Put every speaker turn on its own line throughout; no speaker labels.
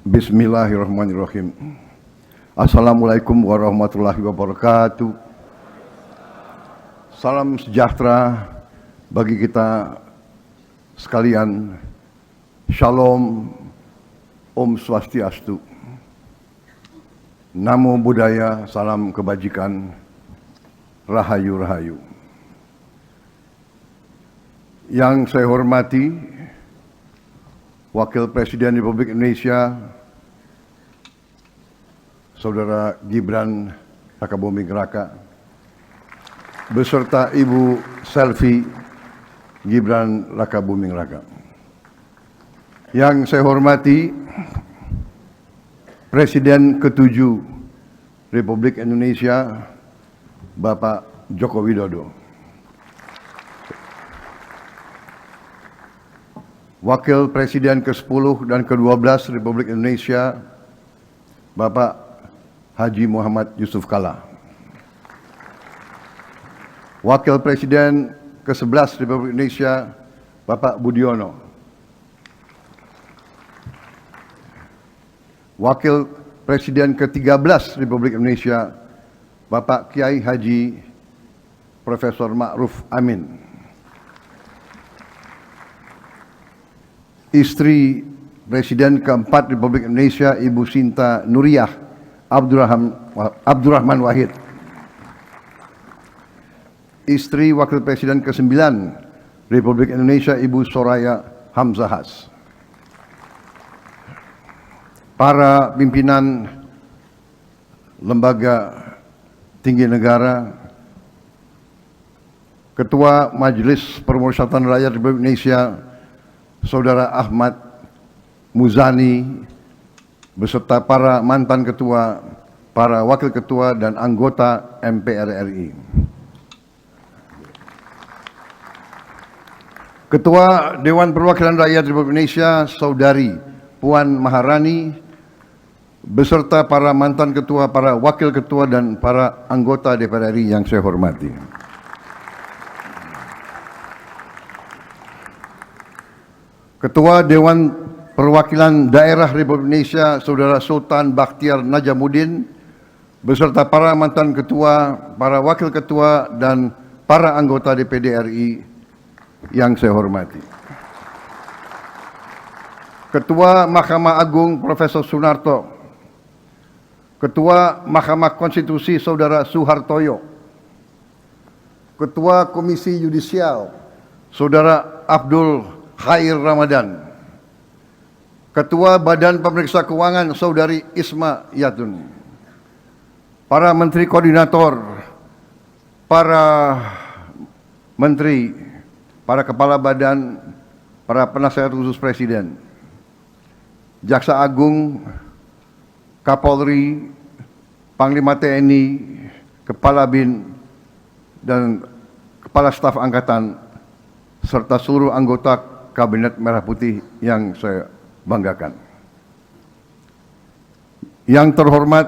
Bismillahirrahmanirrahim. Assalamualaikum warahmatullahi wabarakatuh. Salam sejahtera bagi kita sekalian. Shalom, Om Swastiastu. Namo Buddhaya, salam kebajikan, Rahayu Rahayu. Yang saya hormati Wakil Presiden Republik Indonesia, Saudara Gibran Rakabuming Raka, beserta Ibu Selvi Gibran Rakabuming Raka. Yang saya hormati Presiden ke-7 Republik Indonesia, Bapak Joko Widodo. Wakil Presiden ke-10 dan ke-12 Republik Indonesia, Bapak Haji Muhammad Yusuf Kalla. Wakil Presiden ke-11 Republik Indonesia, Bapak Budiono. Wakil Presiden ke-13 Republik Indonesia, Bapak Kiai Haji Profesor Ma'ruf Amin. Istri Presiden ke-4 Republik Indonesia, Ibu Sinta Nuriyah Abdurrahman Wahid. Istri Wakil Presiden ke-9 Republik Indonesia, Ibu Soraya Hamzahas. Para pimpinan lembaga tinggi negara, Ketua Majelis Permusyawaratan Rakyat Republik Indonesia, Saudara Ahmad Muzani, beserta para mantan ketua, para wakil ketua dan anggota MPR RI. Ketua Dewan Perwakilan Rakyat Republik Indonesia, Saudari Puan Maharani, beserta para mantan ketua, para wakil ketua dan para anggota DPR RI yang saya hormati. Ketua Dewan Perwakilan Daerah Republik Indonesia, Saudara Sultan Bakhtiar Najamuddin, beserta para mantan ketua, para wakil ketua dan para anggota DPD RI yang saya hormati. Ketua Mahkamah Agung Profesor Sunarto, Ketua Mahkamah Konstitusi Saudara Suhartoyo, Ketua Komisi Yudisial Saudara Abdul Khair Ramadan, Ketua Badan Pemeriksa Keuangan Saudari Isma Yatun, para Menteri Koordinator, para Menteri, para Kepala Badan, para Penasehat Khusus Presiden, Jaksa Agung, Kapolri, Panglima TNI, Kepala BIN, dan Kepala Staf Angkatan, serta seluruh anggota Kabinet Merah Putih yang saya banggakan. Yang terhormat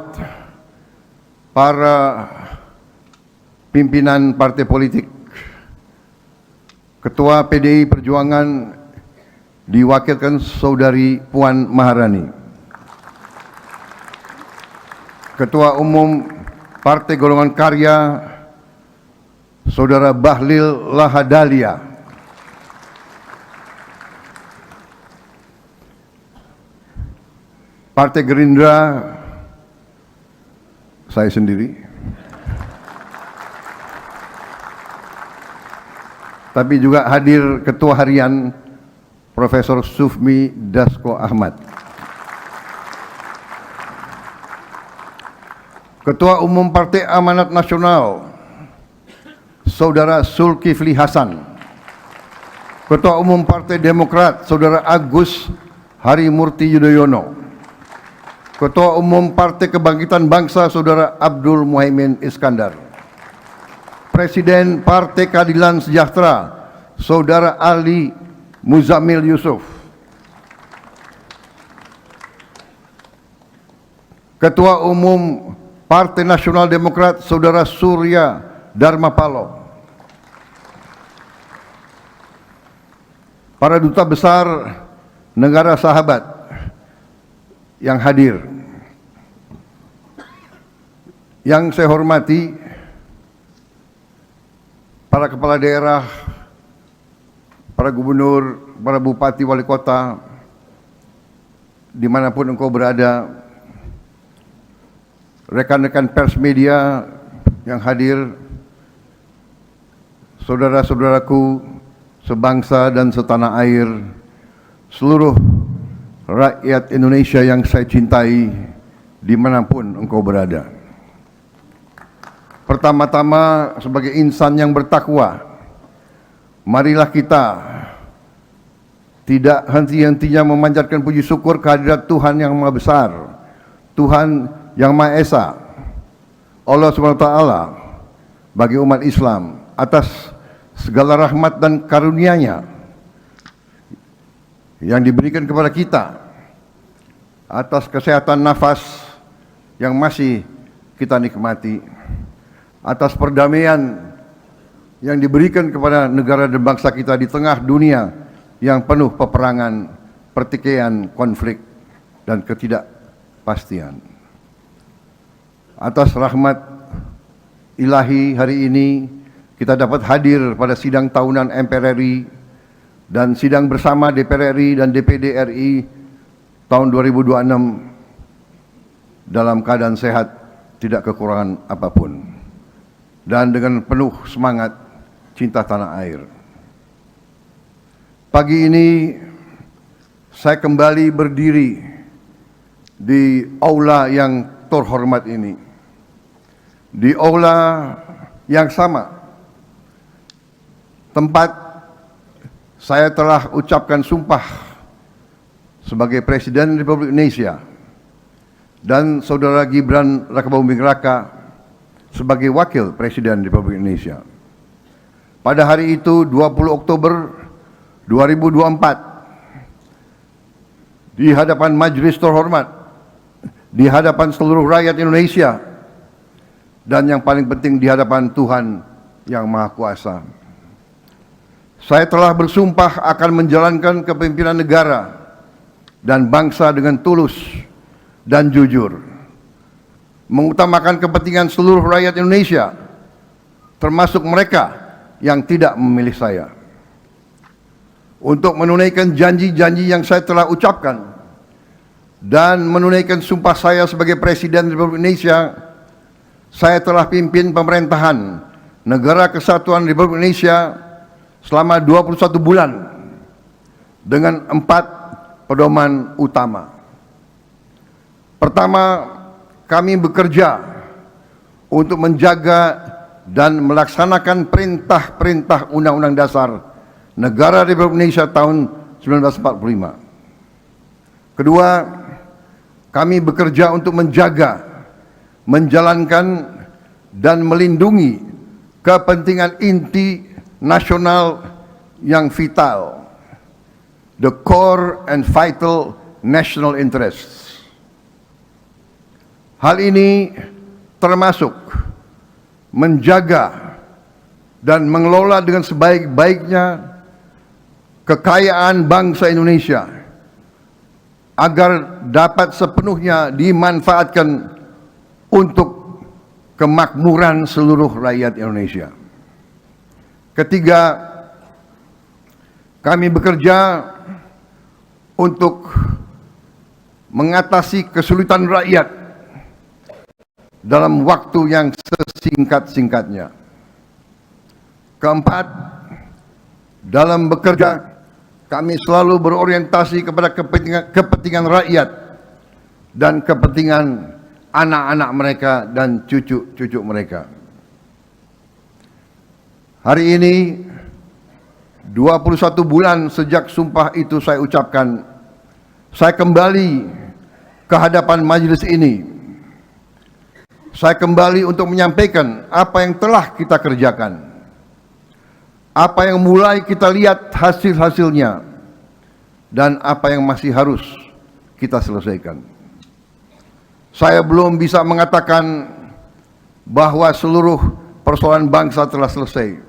para pimpinan partai politik, Ketua PDI Perjuangan diwakilkan Saudari Puan Maharani, Ketua Umum Partai Golongan Karya Saudara Bahlil Lahadalia, Partai Gerindra, saya sendiri, tapi juga hadir Ketua Harian Profesor Sufmi Dasko Ahmad, Ketua Umum Partai Amanat Nasional Saudara Zulkifli Hasan, Ketua Umum Partai Demokrat Saudara Agus Harimurti Yudhoyono, Ketua Umum Partai Kebangkitan Bangsa Saudara Abdul Muhaimin Iskandar, Presiden Partai Keadilan Sejahtera Saudara Ali Muzamil Yusuf, Ketua Umum Partai Nasional Demokrat Saudara Surya Dharma Paloh, para duta besar negara sahabat yang hadir, yang saya hormati para kepala daerah, para gubernur, para bupati, wali kota, dimanapun engkau berada, rekan-rekan pers media yang hadir, saudara-saudaraku sebangsa dan setanah air, seluruh rakyat Indonesia yang saya cintai, dimanapun engkau berada. Pertama-tama, sebagai insan yang bertakwa, marilah kita tidak henti-hentinya memanjatkan puji syukur kehadirat Tuhan yang Maha Besar, Tuhan yang Maha Esa, Allah SWT, bagi umat Islam atas segala rahmat dan karunia-Nya yang diberikan kepada kita, atas kesehatan nafas yang masih kita nikmati, atas perdamaian yang diberikan kepada negara dan bangsa kita di tengah dunia yang penuh peperangan, pertikaian, konflik, dan ketidakpastian. Atas rahmat ilahi, hari ini kita dapat hadir pada sidang tahunan MPR RI dan sidang bersama DPR RI dan DPD RI tahun 2026 dalam keadaan sehat, tidak kekurangan apapun, dan dengan penuh semangat cinta tanah air. Pagi ini saya kembali berdiri di aula yang terhormat ini, di aula yang sama tempat saya telah ucapkan sumpah sebagai Presiden Republik Indonesia dan Saudara Gibran Rakabuming Raka sebagai Wakil Presiden Republik Indonesia. Pada hari itu 20 Oktober 2024, di hadapan majelis terhormat, di hadapan seluruh rakyat Indonesia, dan yang paling penting di hadapan Tuhan yang Maha Kuasa, saya telah bersumpah akan menjalankan kepemimpinan negara dan bangsa dengan tulus dan jujur, mengutamakan kepentingan seluruh rakyat Indonesia, termasuk mereka yang tidak memilih saya. Untuk menunaikan janji-janji yang saya telah ucapkan dan menunaikan sumpah saya sebagai Presiden Republik Indonesia, saya telah pimpin pemerintahan Negara Kesatuan Republik Indonesia selama 21 bulan dengan 4 pedoman utama. Pertama, kami bekerja untuk menjaga dan melaksanakan perintah-perintah Undang-Undang Dasar Negara Republik Indonesia tahun 1945. Kedua, kami bekerja untuk menjaga, menjalankan, dan melindungi kepentingan inti nasional yang vital, the core and vital national interests. Hal ini termasuk menjaga dan mengelola dengan sebaik-baiknya kekayaan bangsa Indonesia agar dapat sepenuhnya dimanfaatkan untuk kemakmuran seluruh rakyat Indonesia. Ketiga, kami bekerja untuk mengatasi kesulitan rakyat dalam waktu yang sesingkat-singkatnya. Keempat, dalam bekerja kami selalu berorientasi kepada kepentingan rakyat dan kepentingan anak-anak mereka dan cucu-cucu mereka. Hari ini 21 bulan sejak sumpah itu saya ucapkan, saya kembali ke hadapan majelis ini. Saya kembali untuk menyampaikan apa yang telah kita kerjakan, apa yang mulai kita lihat hasil-hasilnya, dan apa yang masih harus kita selesaikan. Saya belum bisa mengatakan bahwa seluruh persoalan bangsa telah selesai,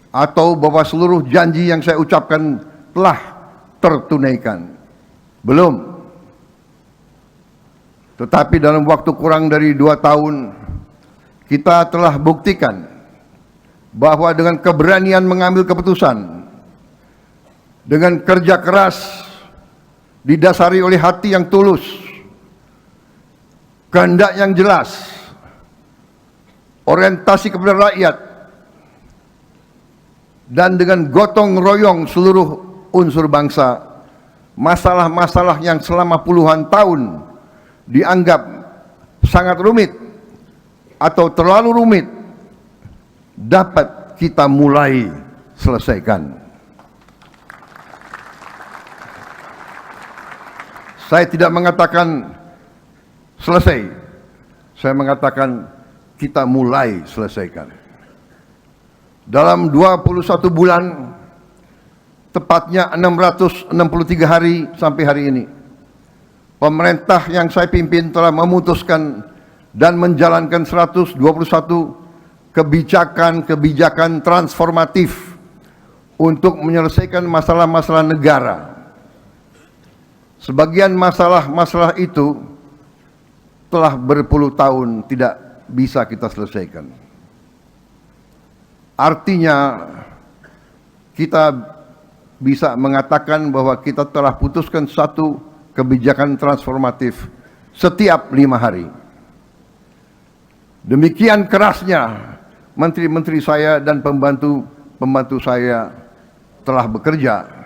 atau bahwa seluruh janji yang saya ucapkan telah tertunaikan. Belum. Tetapi dalam waktu kurang dari 2 tahun, kita telah buktikan bahwa dengan keberanian mengambil keputusan, dengan kerja keras, didasari oleh hati yang tulus, kehendak yang jelas, orientasi kepada rakyat, dan dengan gotong royong seluruh unsur bangsa, masalah-masalah yang selama puluhan tahun dianggap sangat rumit atau terlalu rumit dapat kita mulai selesaikan. Saya tidak mengatakan selesai, saya mengatakan kita mulai selesaikan. Dalam 21 bulan, tepatnya 663 hari sampai hari ini, pemerintah yang saya pimpin telah memutuskan dan menjalankan 121 kebijakan transformatif untuk menyelesaikan masalah-masalah negara. Sebagian masalah-masalah itu telah berpuluh tahun tidak bisa kita selesaikan. Artinya kita bisa mengatakan bahwa kita telah putuskan satu kebijakan transformatif setiap 5 hari. Demikian kerasnya menteri-menteri saya dan pembantu saya telah bekerja.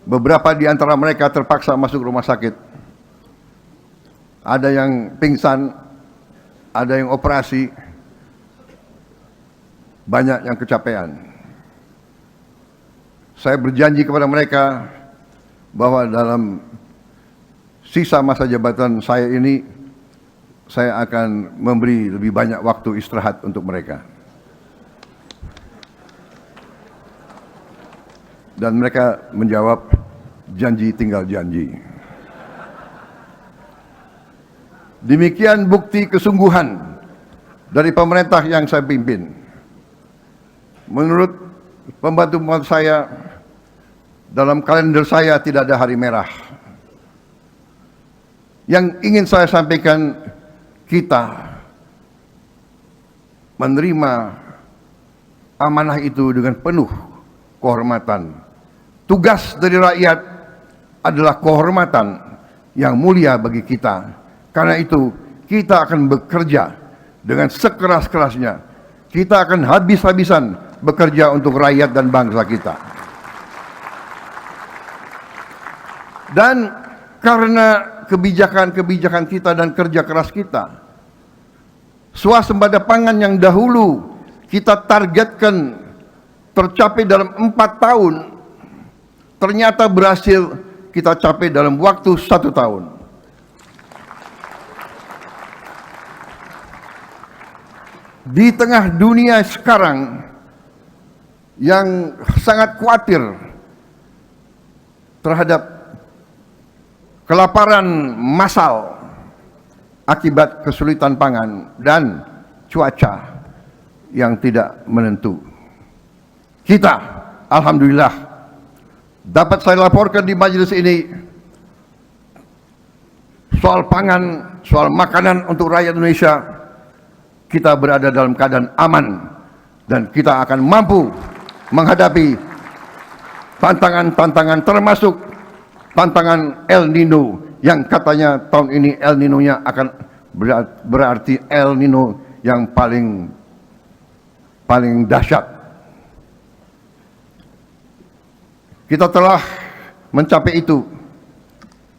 Beberapa di antara mereka terpaksa masuk rumah sakit. Ada yang pingsan, ada yang operasi, banyak yang kecapean. Saya berjanji kepada mereka bahwa dalam sisa masa jabatan saya ini, saya akan memberi lebih banyak waktu istirahat untuk mereka. Dan mereka menjawab, janji tinggal janji. Demikian bukti kesungguhan dari pemerintah yang saya pimpin. Menurut pembantu-pembantu saya, dalam kalender saya tidak ada hari merah. Yang ingin saya sampaikan, kita menerima amanah itu dengan penuh kehormatan. Tugas dari rakyat adalah kehormatan yang mulia bagi kita. Karena itu kita akan bekerja dengan sekeras-kerasnya. Kita akan habis-habisan bekerja untuk rakyat dan bangsa kita. Dan karena kebijakan-kebijakan kita dan kerja keras kita, swasembada pangan yang dahulu kita targetkan tercapai dalam 4 tahun, ternyata berhasil kita capai dalam waktu 1 tahun. Di tengah dunia sekarang yang sangat khawatir terhadap kelaparan massal akibat kesulitan pangan dan cuaca yang tidak menentu, kita alhamdulillah dapat saya laporkan di majelis ini, soal pangan, soal makanan untuk rakyat Indonesia, kita berada dalam keadaan aman dan kita akan mampu menghadapi tantangan-tantangan, termasuk tantangan El Nino yang katanya tahun ini El Nino-nya akan berarti El Nino yang paling dahsyat. Kita telah mencapai itu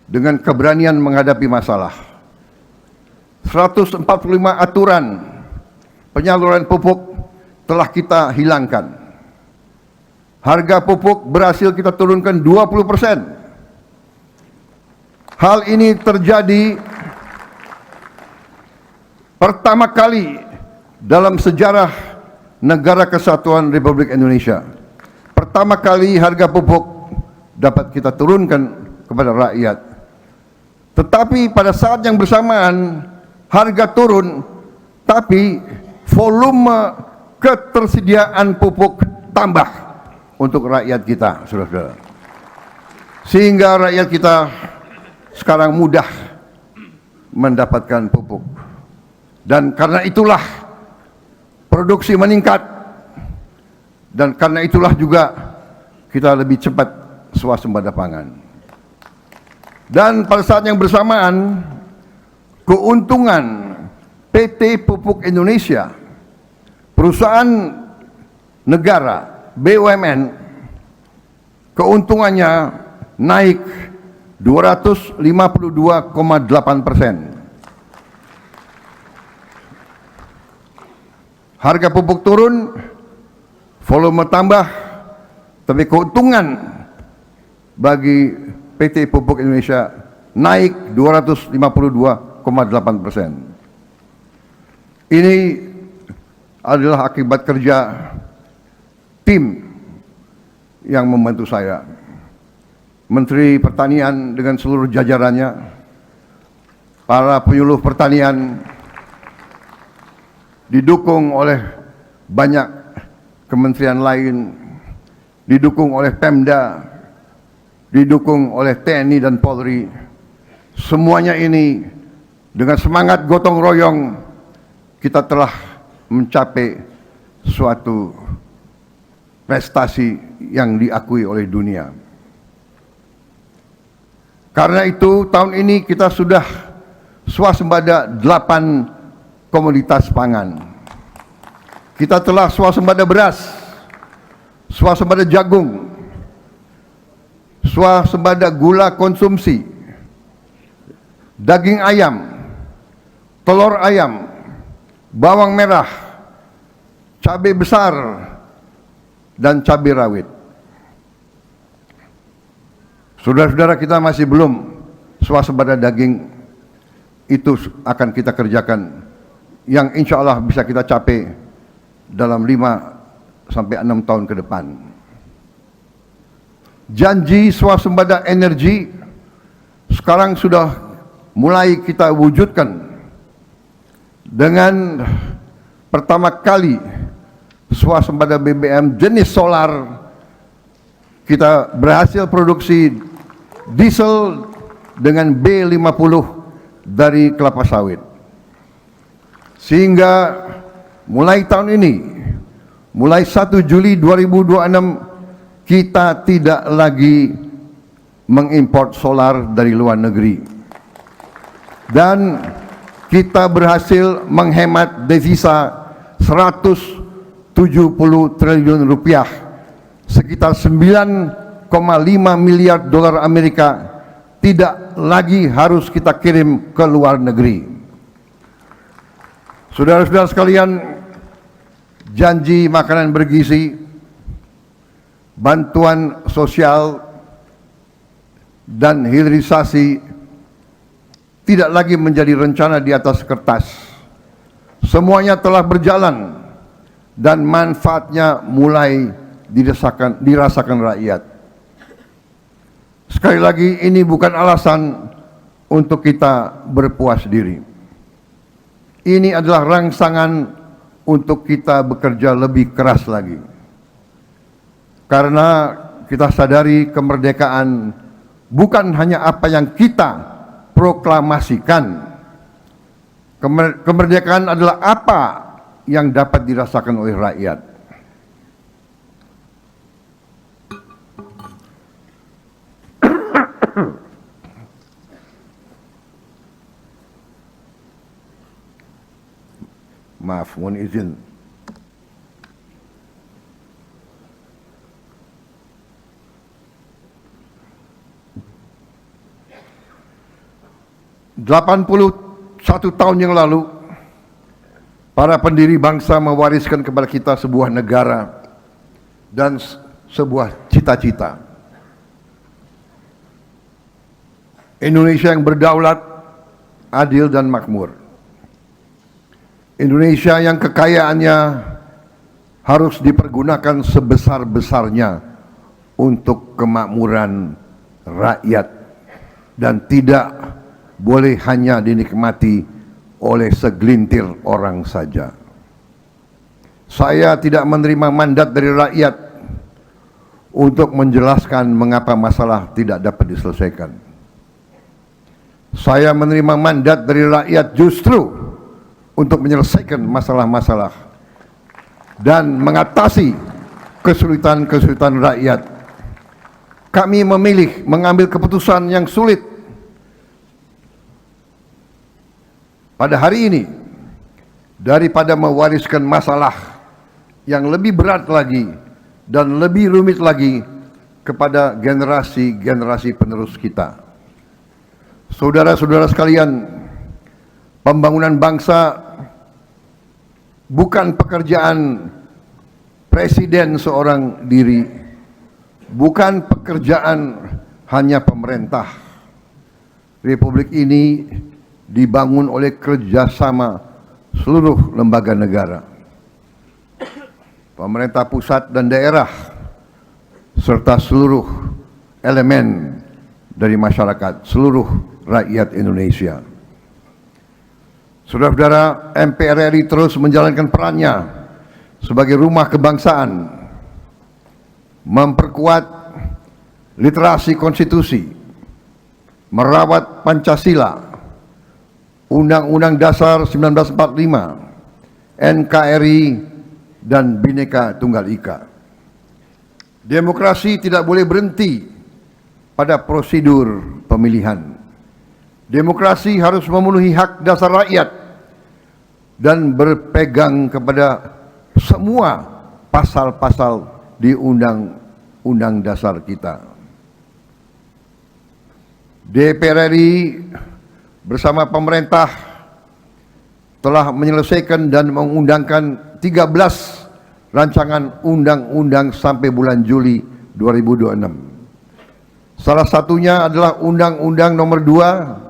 dengan keberanian menghadapi masalah. 145 aturan penyaluran pupuk telah kita hilangkan. Harga pupuk berhasil kita turunkan 20%. Hal ini terjadi pertama kali dalam sejarah Negara Kesatuan Republik Indonesia. Pertama kali harga pupuk dapat kita turunkan kepada rakyat. Tetapi pada saat yang bersamaan harga turun, tapi volume ketersediaan pupuk tambah untuk rakyat kita, saudara-saudara. Sehingga rakyat kita sekarang mudah mendapatkan pupuk. Dan karena itulah produksi meningkat, dan karena itulah juga kita lebih cepat swasembada pangan. Dan pada saat yang bersamaan, keuntungan PT Pupuk Indonesia, perusahaan negara BUMN, keuntungannya naik 252,8%. Harga pupuk turun, volume tambah, tapi keuntungan bagi PT Pupuk Indonesia naik 252,8%. Ini adalah akibat kerja tim yang membantu saya. Menteri Pertanian dengan seluruh jajarannya, para penyuluh pertanian, didukung oleh banyak kementerian lain, didukung oleh Pemda, didukung oleh TNI dan Polri. Semuanya ini dengan semangat gotong royong kita telah mencapai suatu prestasi yang diakui oleh dunia. Karena itu tahun ini kita sudah swasembada 8 komoditas pangan. Kita telah swasembada beras, swasembada jagung, swasembada gula konsumsi, daging ayam, telur ayam, bawang merah, cabai besar, dan cabai rawit. Saudara-saudara, kita masih belum swasembada daging. Itu akan kita kerjakan, yang insya Allah bisa kita capai dalam 5 sampai 6 tahun ke depan. Janji swasembada energi sekarang sudah mulai kita wujudkan dengan pertama kali swasembada BBM jenis solar. Kita berhasil produksi diesel dengan B50 dari kelapa sawit. Sehingga mulai tahun ini, mulai 1 Juli 2026, kita tidak lagi mengimpor solar dari luar negeri. Dan kita berhasil menghemat devisa 170 triliun rupiah, sekitar 9,5 miliar dolar Amerika, tidak lagi harus kita kirim ke luar negeri. Saudara-saudara sekalian, janji makanan bergizi, bantuan sosial, dan hilirisasi tidak lagi menjadi rencana di atas kertas. Semuanya telah berjalan dan manfaatnya mulai dirasakan rakyat. Sekali lagi, ini bukan alasan untuk kita berpuas diri. Ini adalah rangsangan untuk kita bekerja lebih keras lagi. Karena kita sadari kemerdekaan bukan hanya apa yang kita proklamasikan. Kemerdekaan adalah apa yang dapat dirasakan oleh rakyat. Maaf, mohon izin. "81 tahun yang lalu, para pendiri bangsa mewariskan kepada kita sebuah negara dan sebuah cita-cita. Indonesia yang berdaulat, adil, dan makmur. Indonesia yang kekayaannya harus dipergunakan sebesar-besarnya untuk kemakmuran rakyat dan tidak boleh hanya dinikmati oleh segelintir orang saja. Saya tidak menerima mandat dari rakyat untuk menjelaskan mengapa masalah tidak dapat diselesaikan. Saya menerima mandat dari rakyat justru untuk menyelesaikan masalah-masalah dan mengatasi kesulitan-kesulitan rakyat. Kami memilih mengambil keputusan yang sulit pada hari ini daripada mewariskan masalah yang lebih berat lagi dan lebih rumit lagi kepada generasi-generasi penerus kita. Saudara-saudara sekalian, pembangunan bangsa bukan pekerjaan presiden seorang diri, bukan pekerjaan hanya pemerintah. Republik ini dibangun oleh kerjasama seluruh lembaga negara, pemerintah pusat dan daerah, serta seluruh elemen dari masyarakat, seluruh rakyat Indonesia. Saudara-saudara, MPR RI terus menjalankan perannya sebagai rumah kebangsaan, memperkuat literasi konstitusi, merawat Pancasila, Undang-Undang Dasar 1945, NKRI, dan Bhinneka Tunggal Ika. Demokrasi tidak boleh berhenti pada prosedur pemilihan. Demokrasi harus memenuhi hak dasar rakyat dan berpegang kepada semua pasal-pasal di Undang-Undang Dasar kita. DPR RI bersama pemerintah telah menyelesaikan dan mengundangkan 13 rancangan undang-undang sampai bulan Juli 2026. Salah satunya adalah Undang-Undang Nomor 2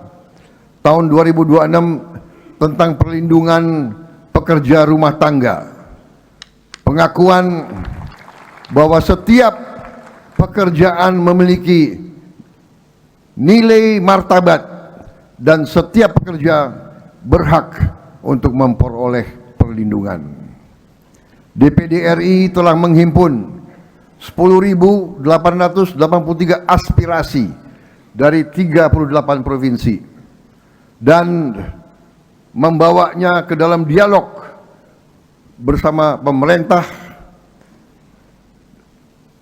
Tahun 2026 tentang perlindungan pekerja rumah tangga. Pengakuan bahwa setiap pekerjaan memiliki nilai martabat dan setiap pekerja berhak untuk memperoleh perlindungan. DPD RI telah menghimpun 10.883 aspirasi dari 38 provinsi dan membawanya ke dalam dialog bersama pemerintah,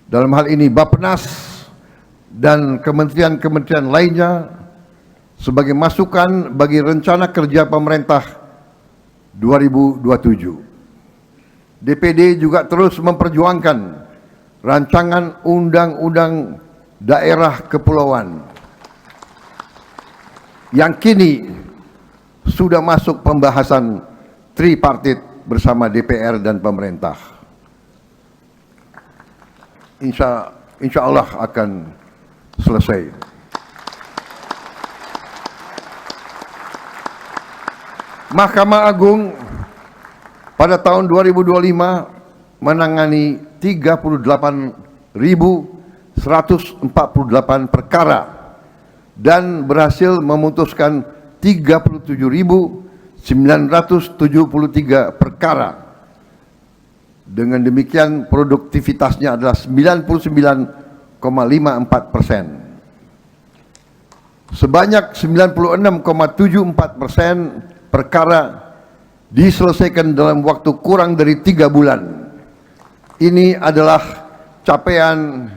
dalam hal ini Bappenas dan kementerian-kementerian lainnya, sebagai masukan bagi rencana kerja pemerintah 2027. DPD juga terus memperjuangkan rancangan undang-undang daerah kepulauan yang kini sudah masuk pembahasan tripartit bersama DPR dan pemerintah. Insya Allah akan selesai. Mahkamah Agung pada tahun 2025 menangani 38.148 perkara dan berhasil memutuskan 37.973 perkara. Dengan demikian produktivitasnya adalah 99,54%. Sebanyak 96,74% perkara diselesaikan dalam waktu kurang dari 3 bulan. Ini adalah capaian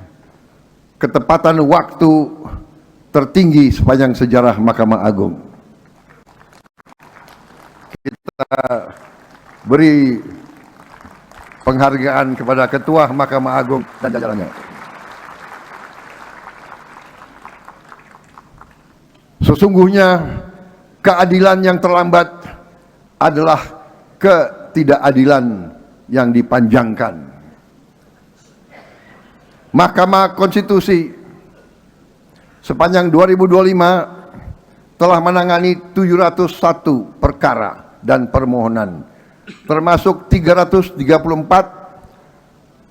ketepatan waktu tertinggi sepanjang sejarah Mahkamah Agung. Kita beri penghargaan kepada Ketua Mahkamah Agung dan jajarannya. Sesungguhnya keadilan yang terlambat adalah ketidakadilan yang dipanjangkan. Mahkamah Konstitusi sepanjang 2025 telah menangani 701 perkara dan permohonan, termasuk 334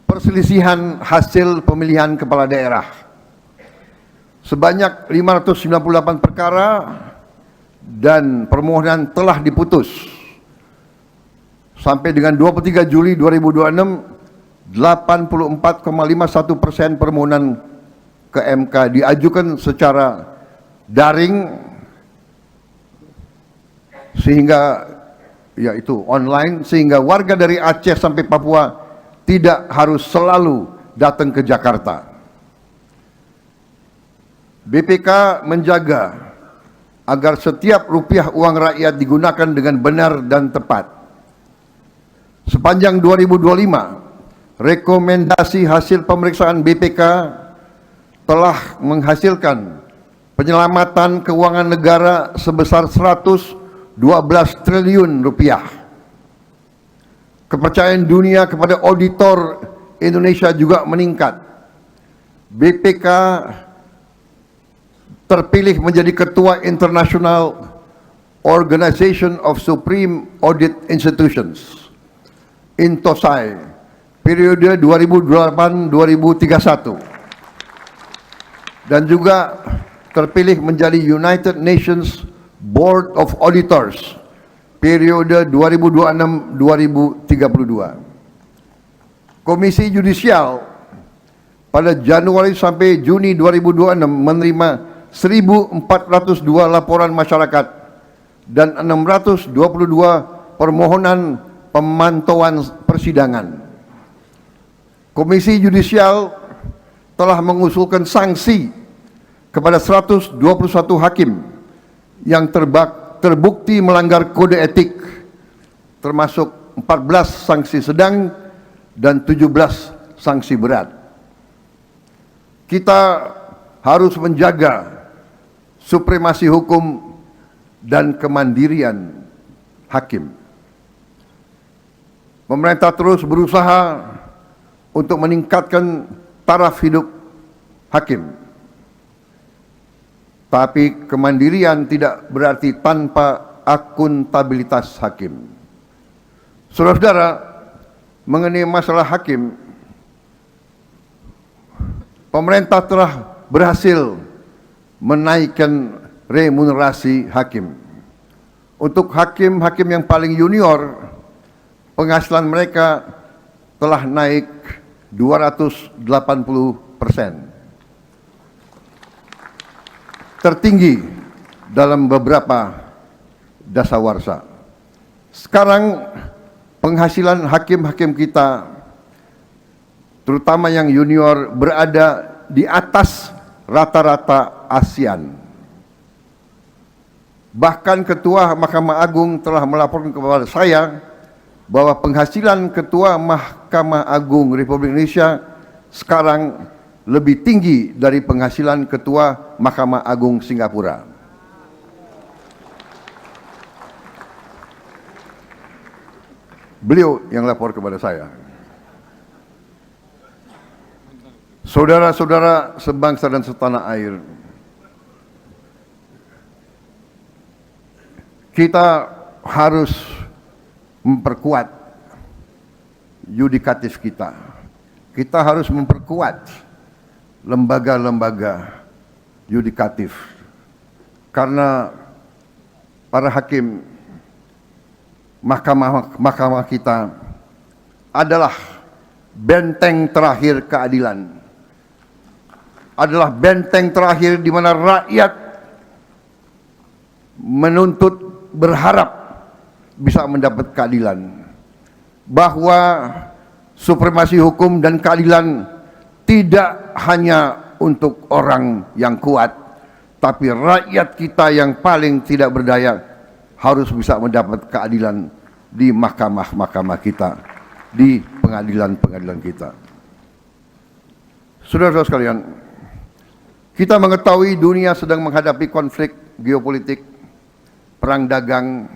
perselisihan hasil pemilihan kepala daerah. Sebanyak 598 perkara dan permohonan telah diputus. Sampai dengan 23 Juli 2026, 84,51% permohonan ke MK diajukan secara daring sehingga yaitu online, sehingga warga dari Aceh sampai Papua tidak harus selalu datang ke Jakarta. BPK menjaga agar setiap rupiah uang rakyat digunakan dengan benar dan tepat. Sepanjang 2025, rekomendasi hasil pemeriksaan BPK telah menghasilkan penyelamatan keuangan negara sebesar 112 triliun rupiah. Kepercayaan dunia kepada auditor Indonesia juga meningkat. BPK terpilih menjadi Ketua International Organization of Supreme Audit Institutions (INTOSAI) periode 2008-2031 dan juga terpilih menjadi United Nations Board of Auditors periode 2026-2032. Komisi Yudisial pada Januari sampai Juni 2026 menerima 1.402 laporan masyarakat dan 622 permohonan pemantauan persidangan. Komisi Yudisial telah mengusulkan sanksi kepada 121 hakim yang terbukti melanggar kode etik, termasuk 14 sanksi sedang dan 17 sanksi berat. Kita harus menjaga supremasi hukum dan kemandirian hakim. Pemerintah terus berusaha untuk meningkatkan taraf hidup hakim. Tapi kemandirian tidak berarti tanpa akuntabilitas hakim. Saudara-saudara, mengenai masalah hakim, pemerintah telah berhasil menaikkan remunerasi hakim. Untuk hakim-hakim yang paling junior, penghasilan mereka telah naik 280%. Tertinggi dalam beberapa dasawarsa. Sekarang penghasilan hakim-hakim kita, terutama yang junior, berada di atas rata-rata ASEAN. Bahkan Ketua Mahkamah Agung telah melaporkan kepada saya bahwa penghasilan Ketua Mahkamah Agung Republik Indonesia sekarang lebih tinggi dari penghasilan Ketua Mahkamah Agung Singapura. Beliau yang lapor kepada saya. Saudara-saudara sebangsa dan setanah air, kita harus memperkuat yudikatif kita. Kita harus memperkuat lembaga-lembaga yudikatif. Karena para hakim mahkamah kita adalah benteng terakhir keadilan. Adalah benteng terakhir di mana rakyat menuntut, berharap bisa mendapat keadilan. Bahwa supremasi hukum dan keadilan tidak hanya untuk orang yang kuat, tapi rakyat kita yang paling tidak berdaya harus bisa mendapat keadilan di mahkamah-mahkamah kita, di pengadilan-pengadilan kita. Saudara-saudara sekalian, kita mengetahui dunia sedang menghadapi konflik geopolitik, perang dagang,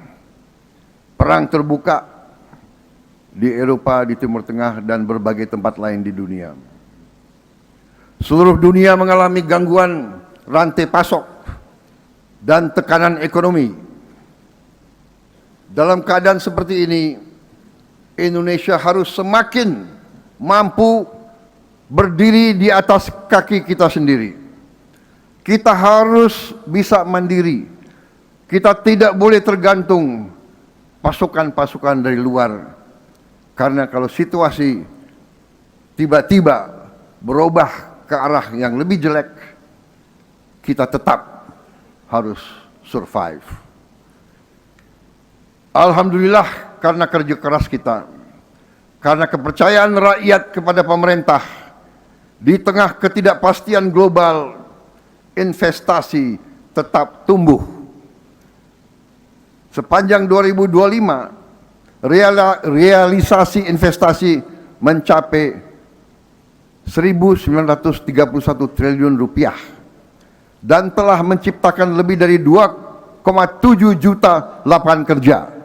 perang terbuka di Eropa, di Timur Tengah, dan berbagai tempat lain di dunia. Seluruh dunia mengalami gangguan rantai pasok dan tekanan ekonomi. Dalam keadaan seperti ini, Indonesia harus semakin mampu berdiri di atas kaki kita sendiri. Kita harus bisa mandiri. Kita tidak boleh tergantung pasukan-pasukan dari luar. Karena kalau situasi tiba-tiba berubah ke arah yang lebih jelek, kita tetap harus survive. Alhamdulillah karena kerja keras kita, karena kepercayaan rakyat kepada pemerintah, di tengah ketidakpastian global, investasi tetap tumbuh. Sepanjang 2025, realisasi investasi mencapai 1.931 triliun rupiah dan telah menciptakan lebih dari 2,7 juta lapangan kerja.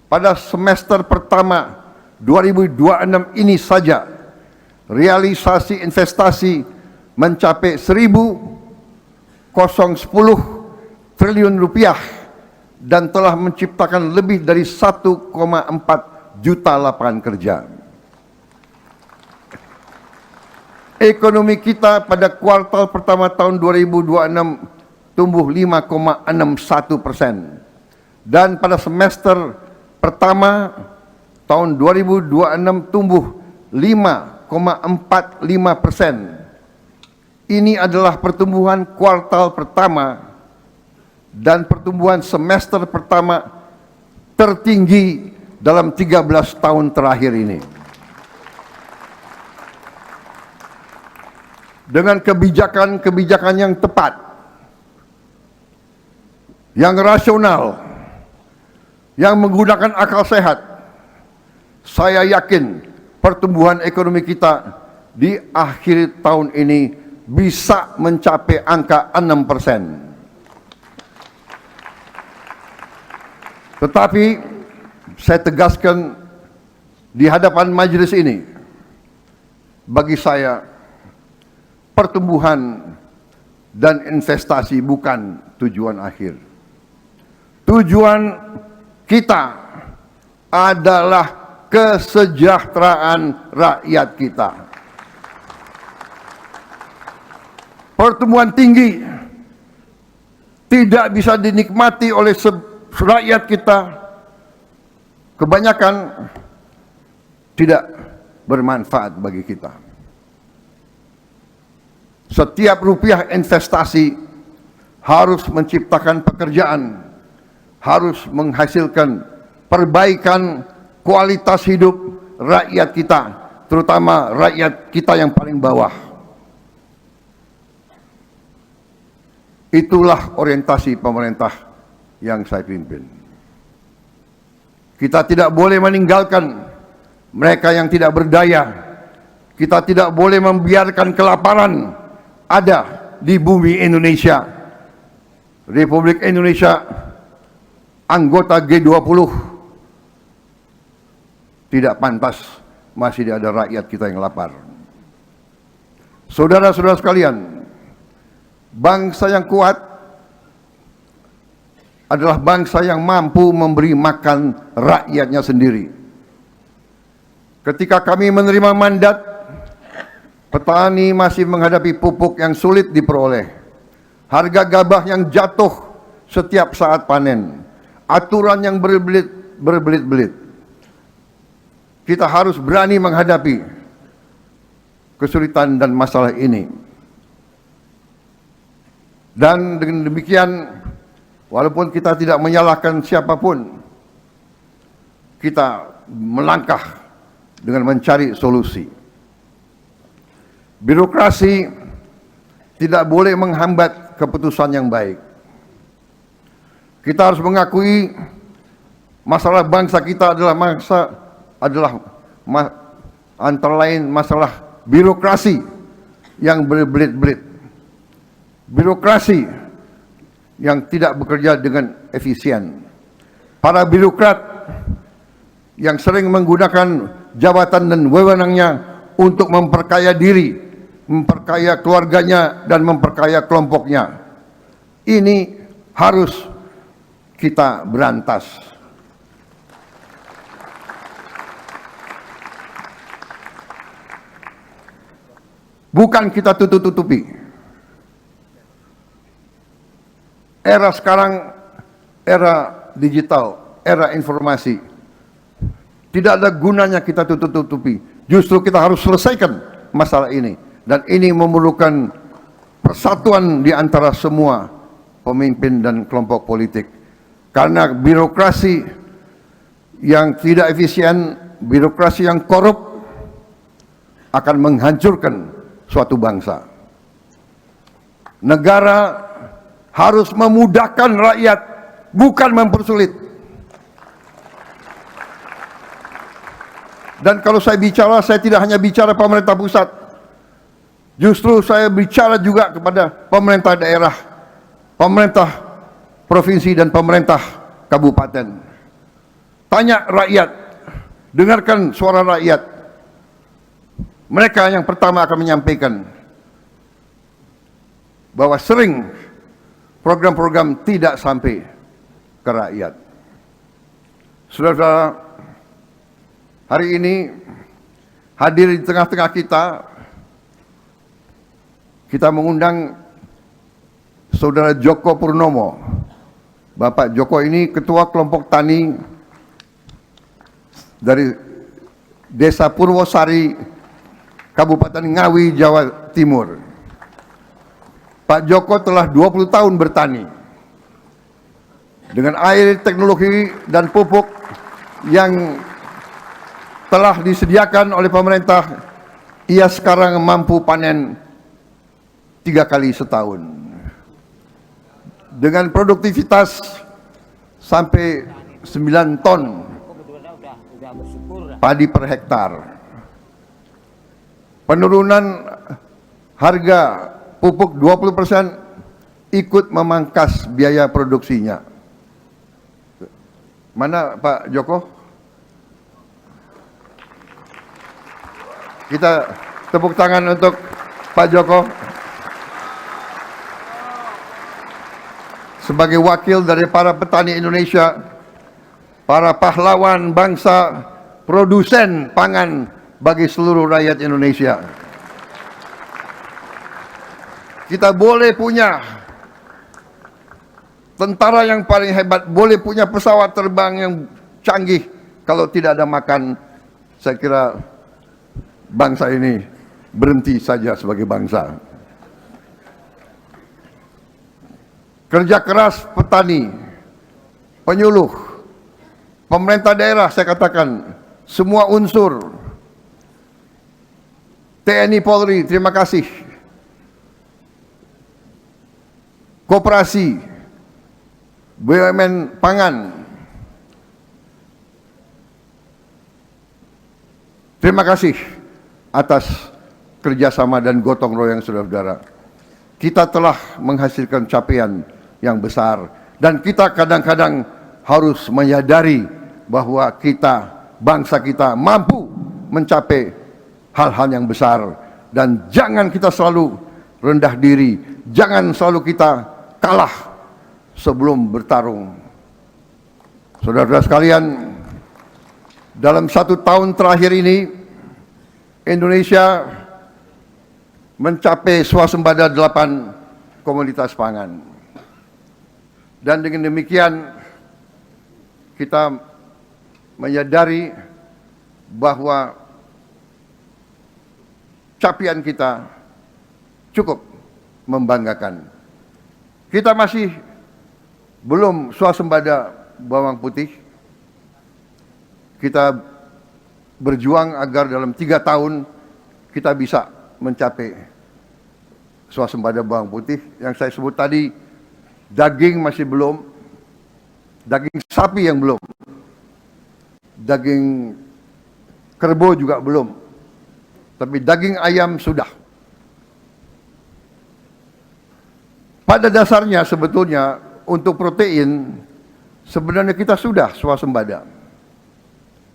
Pada semester pertama 2026 ini saja, realisasi investasi mencapai 1.010 triliun rupiah dan telah menciptakan lebih dari 1,4 juta lapangan kerja. Ekonomi kita pada kuartal pertama tahun 2026 tumbuh 5,61%. Dan pada semester pertama tahun 2026 tumbuh 5,45%. Ini adalah pertumbuhan kuartal pertama dan pertumbuhan semester pertama tertinggi dalam 13 tahun terakhir ini. Dengan kebijakan-kebijakan yang tepat, yang rasional, yang menggunakan akal sehat, saya yakin pertumbuhan ekonomi kita di akhir tahun ini bisa mencapai angka 6%. Tetapi saya tegaskan di hadapan majelis ini, bagi saya pertumbuhan dan investasi bukan tujuan akhir. Tujuan kita adalah kesejahteraan rakyat kita. Pertumbuhan tinggi tidak bisa dinikmati oleh rakyat kita, kebanyakan tidak bermanfaat bagi kita. Setiap rupiah investasi harus menciptakan pekerjaan, harus menghasilkan perbaikan kualitas hidup rakyat kita, terutama rakyat kita yang paling bawah. Itulah orientasi pemerintah yang saya pimpin. Kita tidak boleh meninggalkan mereka yang tidak berdaya. Kita tidak boleh membiarkan kelaparan ada di bumi Indonesia. Republik Indonesia anggota G20, tidak pantas masih ada rakyat kita yang lapar. Saudara-saudara sekalian, bangsa yang kuat adalah bangsa yang mampu memberi makan rakyatnya sendiri. Ketika kami menerima mandat, petani masih menghadapi pupuk yang sulit diperoleh, harga gabah yang jatuh setiap saat panen, aturan yang berbelit-belit. Kita harus berani menghadapi kesulitan dan masalah ini. Dan dengan demikian, walaupun kita tidak menyalahkan siapapun, kita melangkah dengan mencari solusi. Birokrasi tidak boleh menghambat keputusan yang baik. Kita harus mengakui masalah bangsa kita adalah antara lain masalah birokrasi yang berbelit-belit. Birokrasi yang tidak bekerja dengan efisien. Para birokrat yang sering menggunakan jabatan dan wewenangnya untuk memperkaya diri, memperkaya keluarganya, dan memperkaya kelompoknya. Ini harus kita berantas. Bukan kita tutup-tutupi. Era sekarang, era digital, era informasi. Tidak ada gunanya kita tutup-tutupi. Justru kita harus selesaikan masalah ini. Dan ini memerlukan persatuan di antara semua pemimpin dan kelompok politik. Karena birokrasi yang tidak efisien, birokrasi yang korup akan menghancurkan suatu bangsa. Negara harus memudahkan rakyat, bukan mempersulit. Dan kalau saya bicara, saya tidak hanya bicara pemerintah pusat. Justru saya bicara juga kepada pemerintah daerah, pemerintah provinsi dan pemerintah kabupaten. Tanya rakyat, dengarkan suara rakyat. Mereka yang pertama akan menyampaikan bahwa sering program-program tidak sampai ke rakyat. Saudara-saudara, hari ini hadir di tengah-tengah kita mengundang Saudara Joko Purnomo. Bapak Joko ini ketua kelompok tani dari Desa Purwosari, Kabupaten Ngawi, Jawa Timur. Pak Joko telah 20 tahun bertani. Dengan air, teknologi, dan pupuk yang telah disediakan oleh pemerintah, ia sekarang mampu panen 3 kali setahun. Dengan produktivitas sampai 9 ton padi per hektar. Penurunan harga pupuk 20% ikut memangkas biaya produksinya. Mana Pak Joko? Kita tepuk tangan untuk Pak Joko. Sebagai wakil dari para petani Indonesia, para pahlawan bangsa, produsen pangan bagi seluruh rakyat Indonesia. Kita boleh punya tentara yang paling hebat, boleh punya pesawat terbang yang canggih, kalau tidak ada makan, saya kira bangsa ini berhenti saja sebagai bangsa. Kerja keras petani, penyuluh, pemerintah daerah, saya katakan, semua unsur, TNI Polri, terima kasih, koperasi, BUMN pangan, terima kasih atas kerjasama dan gotong royong saudara-saudara. Kita telah menghasilkan capaian yang besar, dan kita kadang-kadang harus menyadari bahwa kita, bangsa kita mampu mencapai hal-hal yang besar, dan jangan kita selalu rendah diri, jangan selalu kita kalah sebelum bertarung. Saudara-saudara sekalian, dalam 1 tahun terakhir ini Indonesia mencapai swasembada 8 komoditas pangan. Dan dengan demikian kita menyadari bahwa capaian kita cukup membanggakan. Kita masih belum swasembada bawang putih. Kita berjuang agar dalam 3 tahun kita bisa mencapai swasembada bawang putih. Yang saya sebut tadi, daging masih belum, daging sapi yang belum, daging kerbau juga belum, tapi daging ayam sudah. Pada dasarnya sebetulnya untuk protein sebenarnya kita sudah swasembada,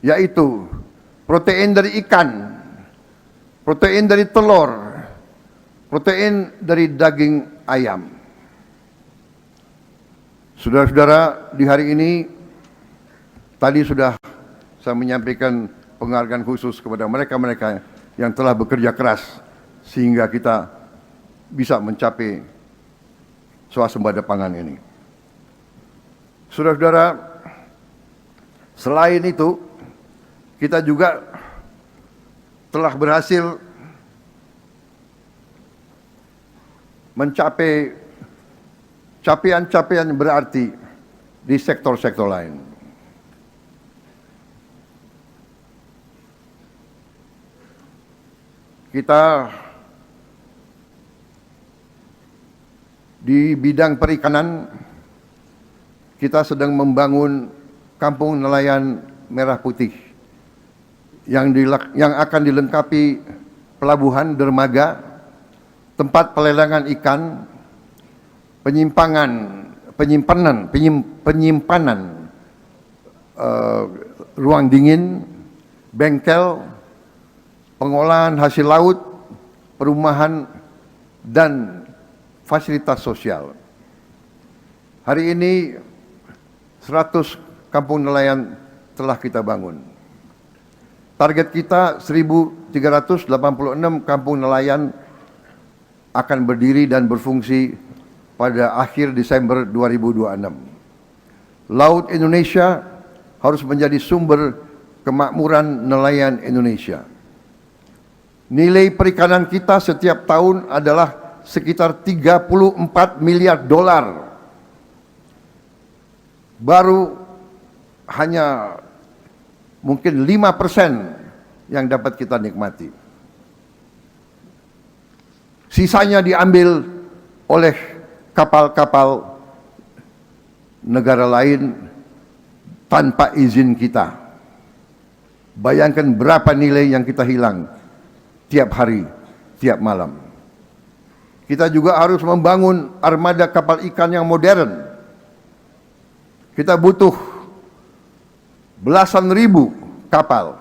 yaitu protein dari ikan, protein dari telur, protein dari daging ayam. Saudara-saudara, di hari ini tadi sudah saya menyampaikan penghargaan khusus kepada mereka-mereka yang telah bekerja keras sehingga kita bisa mencapai swasembada pangan ini. Saudara-saudara, selain itu kita juga telah berhasil mencapai capaian-capaian berarti di sektor-sektor lain. Kita di bidang perikanan, kita sedang membangun kampung nelayan merah putih yang akan dilengkapi pelabuhan dermaga, tempat pelelangan ikan, penyimpanan ruang dingin, bengkel, pengolahan hasil laut, perumahan, dan fasilitas sosial. Hari ini 100 kampung nelayan telah kita bangun. Target kita 1.386 kampung nelayan akan berdiri dan berfungsi pada akhir Desember 2026. Laut Indonesia harus menjadi sumber kemakmuran nelayan Indonesia. Nilai perikanan kita setiap tahun adalah sekitar 34 miliar dolar. Baru hanya mungkin 5% yang dapat kita nikmati. Sisanya diambil oleh kapal-kapal negara lain tanpa izin kita. Bayangkan berapa nilai yang kita hilang tiap hari, tiap malam. Kita juga harus membangun armada kapal ikan yang modern. Kita butuh belasan ribu kapal.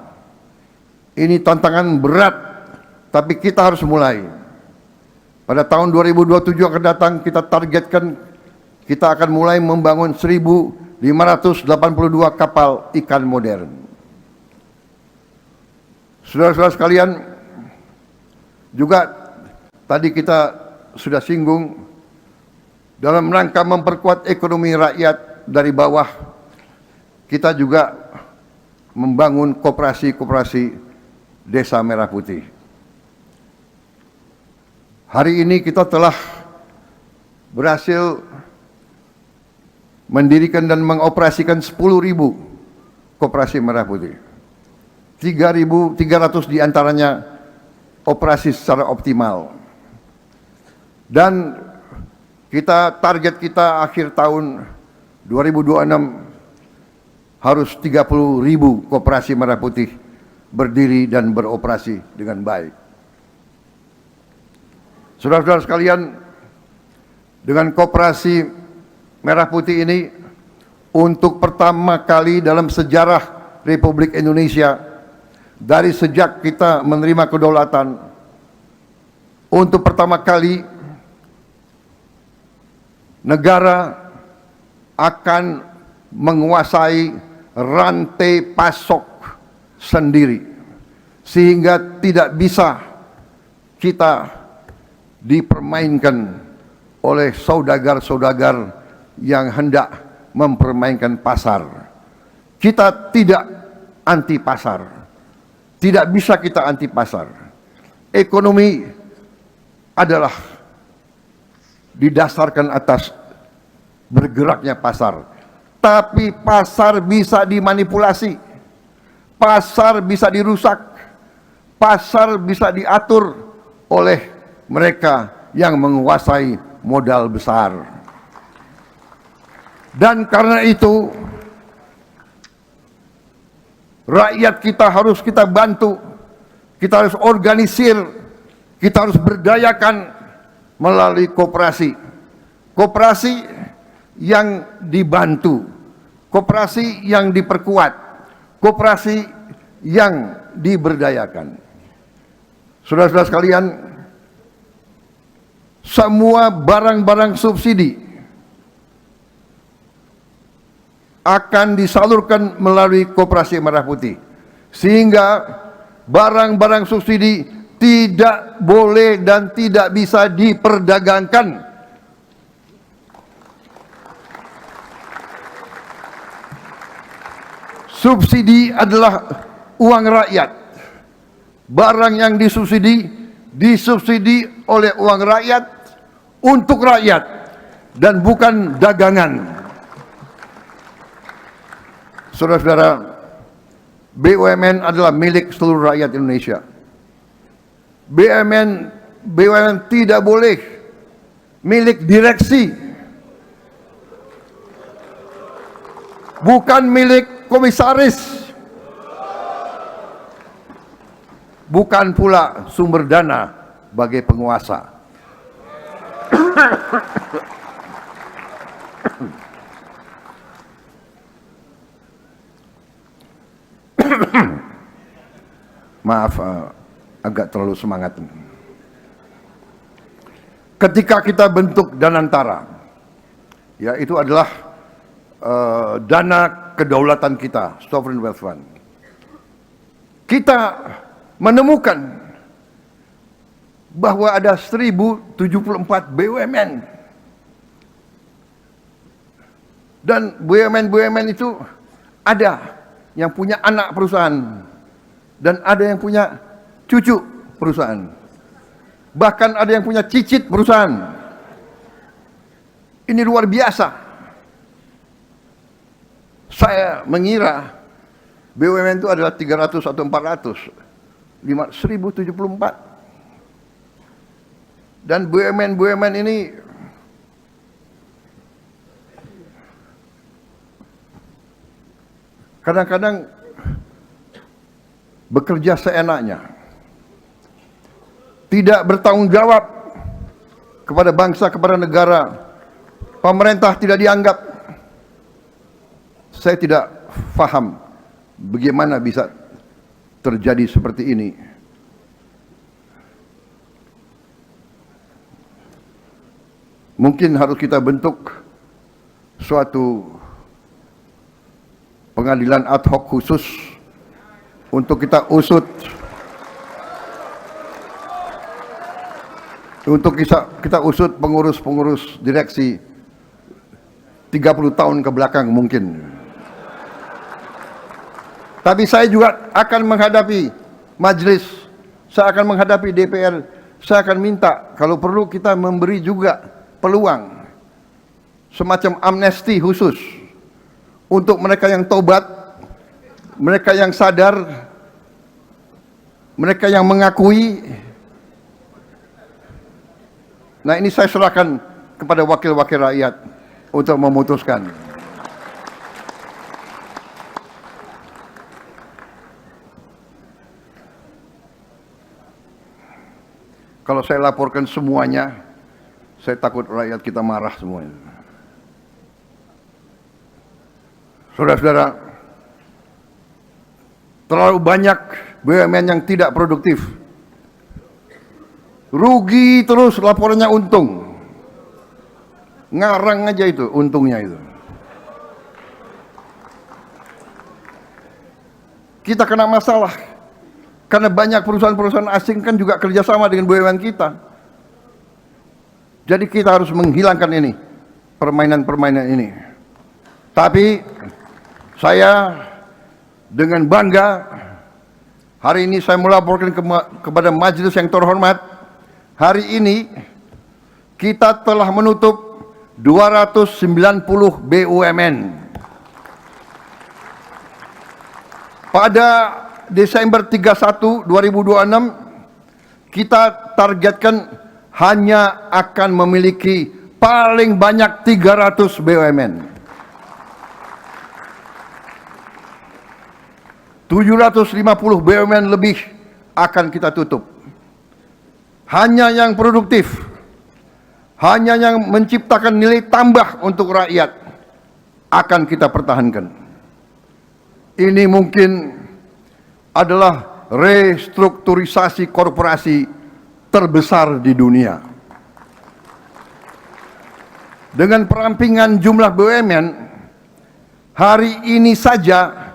Ini tantangan berat, tapi kita harus mulai. Pada tahun 2027 akan datang, kita targetkan kita akan mulai membangun 1.582 kapal ikan modern. Saudara-saudara sekalian, juga tadi kita sudah singgung, dalam rangka memperkuat ekonomi rakyat dari bawah, kita juga membangun koperasi-koperasi Desa Merah Putih. Hari ini kita telah berhasil mendirikan dan mengoperasikan 10.000 koperasi Merah Putih. 3.300 diantaranya operasi secara optimal. Dan target kita akhir tahun 2026 harus 30.000 koperasi Merah Putih berdiri dan beroperasi dengan baik. Saudara-saudara sekalian, dengan koperasi Merah Putih ini, untuk pertama kali dalam sejarah Republik Indonesia, dari sejak kita menerima kedaulatan, untuk pertama kali negara akan menguasai rantai pasok sendiri, sehingga tidak bisa kita dipermainkan oleh saudagar-saudagar yang hendak mempermainkan pasar. Kita tidak anti pasar, tidak bisa kita anti pasar. Ekonomi adalah didasarkan atas bergeraknya pasar, tapi pasar bisa dimanipulasi, pasar bisa dirusak, pasar bisa diatur oleh mereka yang menguasai modal besar. Dan karena itu, rakyat kita harus kita bantu, kita harus organisir, kita harus berdayakan melalui koperasi. Koperasi yang dibantu, koperasi yang diperkuat, koperasi yang diberdayakan. Saudara-saudara sekalian, semua barang-barang subsidi akan disalurkan melalui koperasi Merah Putih, sehingga barang-barang subsidi tidak boleh dan tidak bisa diperdagangkan. Subsidi adalah uang rakyat. Barang yang disubsidi oleh uang rakyat, untuk rakyat, dan bukan dagangan. Saudara-saudara, BUMN adalah milik seluruh rakyat Indonesia. BUMN tidak boleh milik direksi, bukan milik komisaris, bukan pula sumber dana bagi penguasa. Maaf, agak terlalu semangat. Ketika kita bentuk Danantara, ya itu adalah dana kedaulatan kita, Sovereign Wealth Fund. Kita menemukan bahwa ada 1074 BUMN. Dan BUMN itu ada yang punya anak perusahaan dan ada yang punya cucu perusahaan. Bahkan ada yang punya cicit perusahaan. Ini luar biasa. Saya mengira BUMN itu adalah 300 atau 400. 1074. Dan BUMN ini kadang-kadang bekerja seenaknya, tidak bertanggung jawab kepada bangsa, kepada negara. Pemerintah tidak dianggap. Saya tidak paham bagaimana bisa terjadi seperti ini. Mungkin harus kita bentuk suatu pengadilan ad hoc khusus untuk kita usut, pengurus-pengurus direksi 30 tahun ke belakang mungkin. Tapi saya juga akan menghadapi majelis, saya akan menghadapi DPR, saya akan minta kalau perlu kita memberi juga peluang semacam amnesti khusus untuk mereka yang tobat, mereka yang sadar, mereka yang mengakui. Nah, ini saya serahkan kepada wakil-wakil rakyat untuk memutuskan. Kalau saya laporkan semuanya, saya takut rakyat kita marah semuanya. Saudara-saudara, terlalu banyak BUMN yang tidak produktif. Rugi terus, laporannya untung. Ngarang aja itu, untungnya itu. Kita kena masalah. Karena banyak perusahaan-perusahaan asing kan juga kerjasama dengan BUMN kita. Jadi kita harus menghilangkan ini, permainan-permainan ini. Tapi saya dengan bangga hari ini saya melaporkan kepada majelis yang terhormat, hari ini kita telah menutup 290 BUMN. Pada Desember 31, 2026 kita targetkan hanya akan memiliki paling banyak 300 BUMN. 750 BUMN lebih akan kita tutup. Hanya yang produktif, hanya yang menciptakan nilai tambah untuk rakyat akan kita pertahankan. Ini mungkin adalah restrukturisasi korporasi terbesar di dunia. Dengan perampingan jumlah BUMN, hari ini saja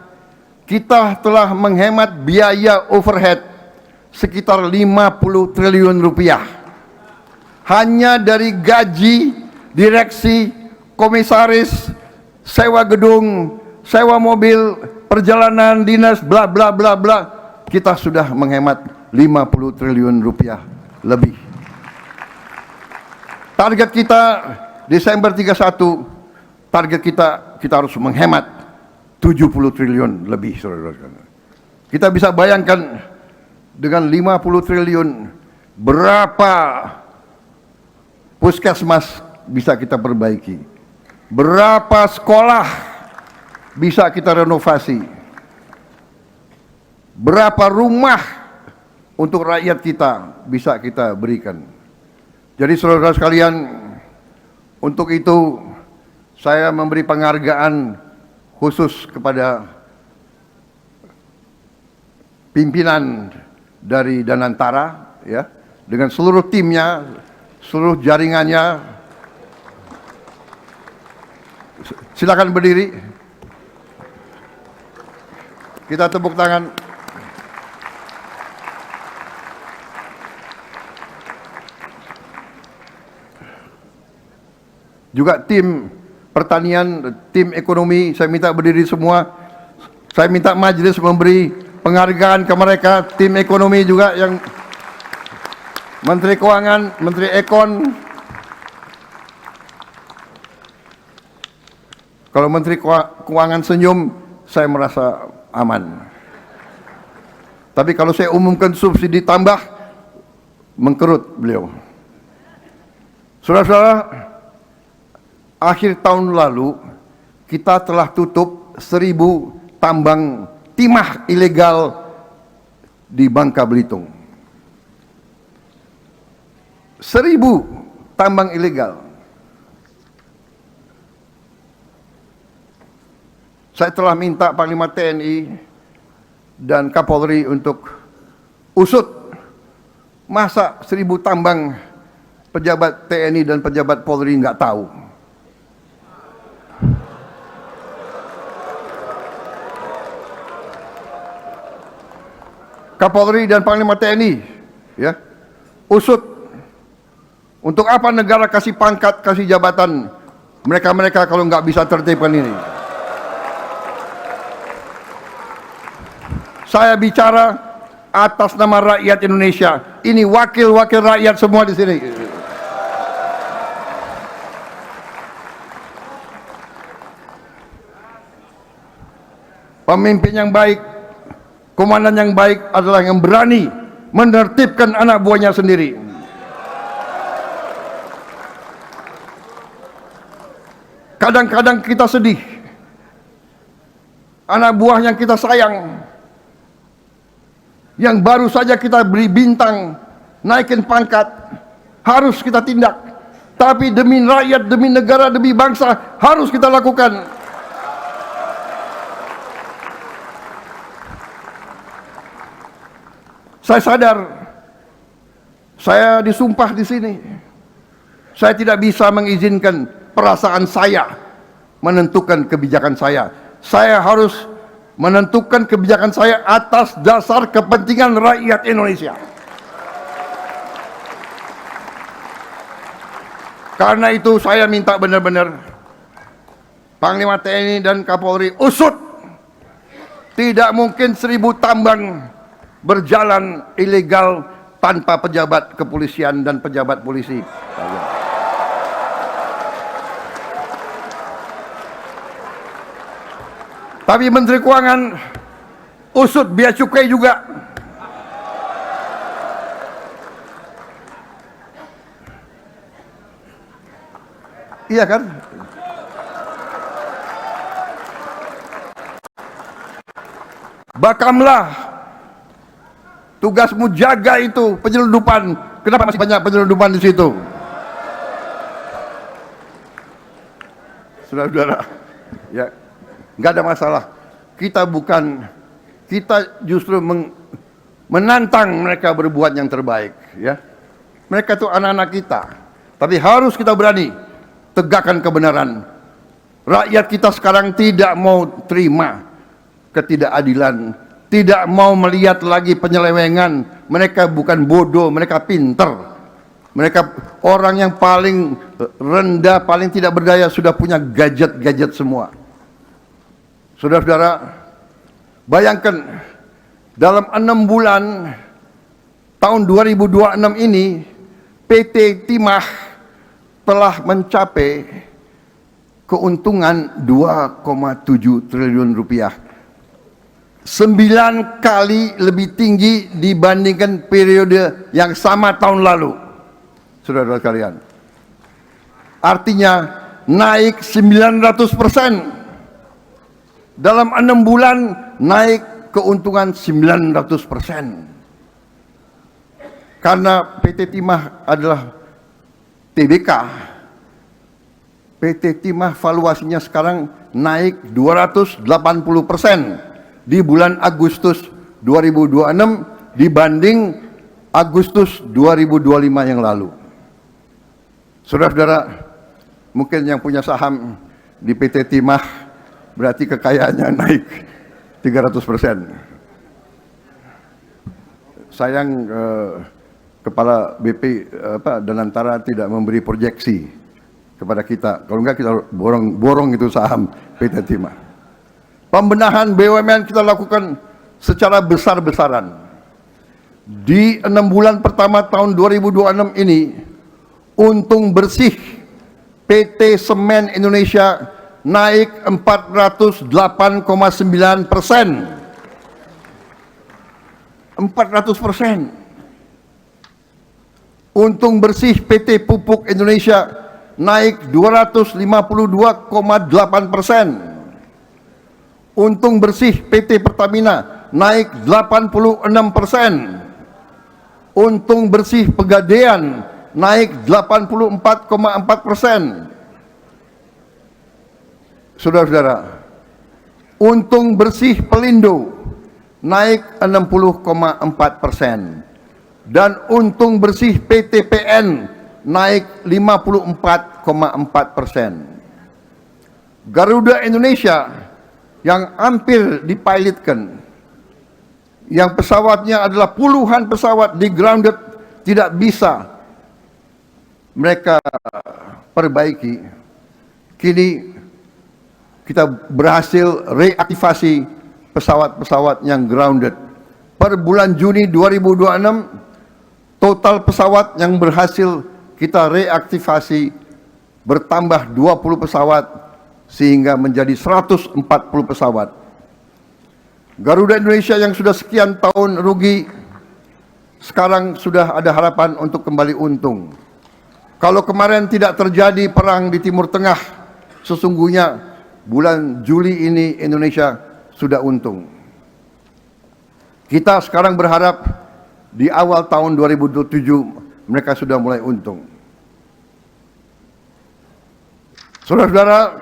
kita telah menghemat biaya overhead sekitar 50 triliun rupiah. Hanya dari gaji, direksi, komisaris, sewa gedung, sewa mobil, perjalanan dinas, bla bla bla bla, kita sudah menghemat 50 triliun rupiah lebih. Target kita Desember 31, target kita harus menghemat 70 triliun lebih, saudara-saudara. Kita bisa bayangkan dengan 50 triliun berapa puskesmas bisa kita perbaiki, berapa sekolah bisa kita renovasi, berapa rumah untuk rakyat kita bisa kita berikan. Jadi saudara sekalian, untuk itu saya memberi penghargaan khusus kepada pimpinan dari Danantara, ya, dengan seluruh timnya, seluruh jaringannya. Silakan berdiri. Kita tepuk tangan. Juga tim pertanian, tim ekonomi, saya minta berdiri semua. Saya minta majelis memberi penghargaan ke mereka, tim ekonomi juga yang Menteri Keuangan, Menteri Ekon. Kalau Menteri Keuangan senyum, saya merasa aman. Tapi kalau saya umumkan subsidi tambah, mengkerut beliau. Saudara-saudara, akhir tahun lalu kita telah tutup 1.000 tambang timah ilegal di Bangka Belitung. 1.000 tambang ilegal. Saya telah minta Panglima TNI dan Kapolri untuk usut, masa 1.000 tambang pejabat TNI dan pejabat Polri nggak tahu. Kapolri dan Panglima TNI, ya, usut. Untuk apa negara kasih pangkat, kasih jabatan mereka-mereka kalau nggak bisa tertibkan ini? Saya bicara atas nama rakyat Indonesia. Ini wakil-wakil rakyat semua di sini. Pemimpin yang baik, komandan yang baik adalah yang berani menertibkan anak buahnya sendiri. Kadang-kadang kita sedih. Anak buah yang kita sayang, yang baru saja kita beri bintang, naikin pangkat, harus kita tindak. Tapi demi rakyat, demi negara, demi bangsa, harus kita lakukan. Saya sadar, saya disumpah di sini. Saya tidak bisa mengizinkan perasaan saya menentukan kebijakan saya. Saya harus menentukan kebijakan saya atas dasar kepentingan rakyat Indonesia. Karena itu saya minta benar-benar Panglima TNI dan Kapolri usut. Tidak mungkin 1.000 tambang berjalan ilegal tanpa pejabat kepolisian dan pejabat polisi. Tapi Menteri Keuangan usut bea cukai juga. Iya kan? Bakamlah, tugasmu jaga itu penyelundupan. Kenapa masih banyak penyelundupan di situ? Saudara-saudara, ya, nggak ada masalah. Kita justru menantang mereka berbuat yang terbaik, ya. Mereka itu anak-anak kita, tapi harus kita berani tegakkan kebenaran. Rakyat kita sekarang tidak mau terima ketidakadilan, tidak mau melihat lagi penyelewengan. Mereka bukan bodoh, mereka pinter. Mereka orang yang paling rendah, paling tidak berdaya, sudah punya gadget-gadget semua. Saudara-saudara, bayangkan dalam 6 bulan tahun 2026 ini PT Timah telah mencapai keuntungan 2,7 triliun rupiah. 9 kali lebih tinggi dibandingkan periode yang sama tahun lalu. Saudara-saudara sekalian. Artinya naik 900%. Dalam 6 bulan naik keuntungan 900%. Karena PT Timah adalah TBK. PT Timah valuasinya sekarang naik 280% di bulan Agustus 2026 dibanding Agustus 2025 yang lalu. Saudara-saudara, mungkin yang punya saham di PT Timah berarti kekayaannya naik 300%. Sayang Kepala BP Danantara tidak memberi proyeksi kepada kita. Kalau enggak kita borong itu saham PT Timah. Pembenahan BUMN kita lakukan secara besar-besaran. Di 6 bulan pertama tahun 2026 ini, untung bersih PT Semen Indonesia naik 408,9%. 400%. Untung bersih PT Pupuk Indonesia naik 252,8%. Untung bersih PT Pertamina naik 86%. Untung bersih Pegadaian naik 84,4%. Saudara-saudara, untung bersih Pelindo naik 60,4%. Dan untung bersih PTPN naik 54,4%. Garuda Indonesia yang hampir dipilotkan, yang pesawatnya adalah puluhan pesawat di grounded, tidak bisa mereka perbaiki. Kini kita berhasil reaktivasi pesawat-pesawat yang grounded. Per bulan Juni 2026, total pesawat yang berhasil kita reaktivasi bertambah 20 pesawat sehingga menjadi 140 pesawat. Garuda Indonesia yang sudah sekian tahun rugi sekarang sudah ada harapan untuk kembali untung. Kalau kemarin tidak terjadi perang di Timur Tengah, sesungguhnya bulan Juli ini Indonesia sudah untung. Kita sekarang berharap di awal tahun 2027 mereka sudah mulai untung. Saudara-saudara,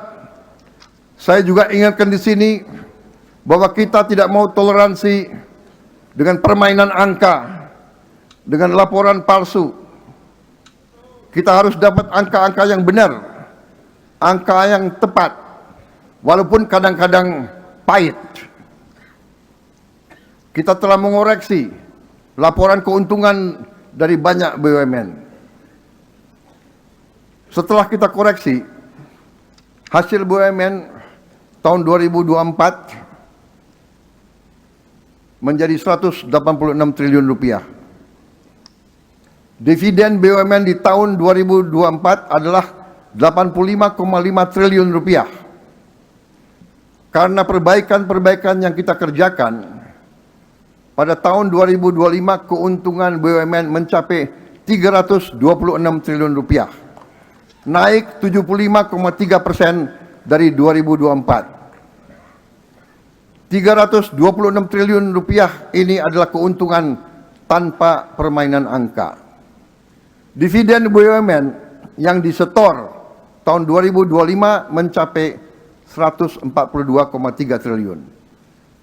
saya juga ingatkan di sini bahwa kita tidak mau toleransi dengan permainan angka, dengan laporan palsu. Kita harus dapat angka-angka yang benar, angka yang tepat, walaupun kadang-kadang pahit. Kita telah mengoreksi laporan keuntungan dari banyak BUMN. Setelah kita koreksi, hasil BUMN tahun 2024 menjadi 186 triliun rupiah. Dividen BUMN di tahun 2024 adalah 85,5 triliun rupiah. Karena perbaikan-perbaikan yang kita kerjakan, pada tahun 2025 keuntungan BUMN mencapai 326 triliun rupiah. Naik 75,3% dari 2024. 326 triliun rupiah ini adalah keuntungan tanpa permainan angka. Dividen BUMN yang disetor tahun 2025 mencapai 142,3 triliun.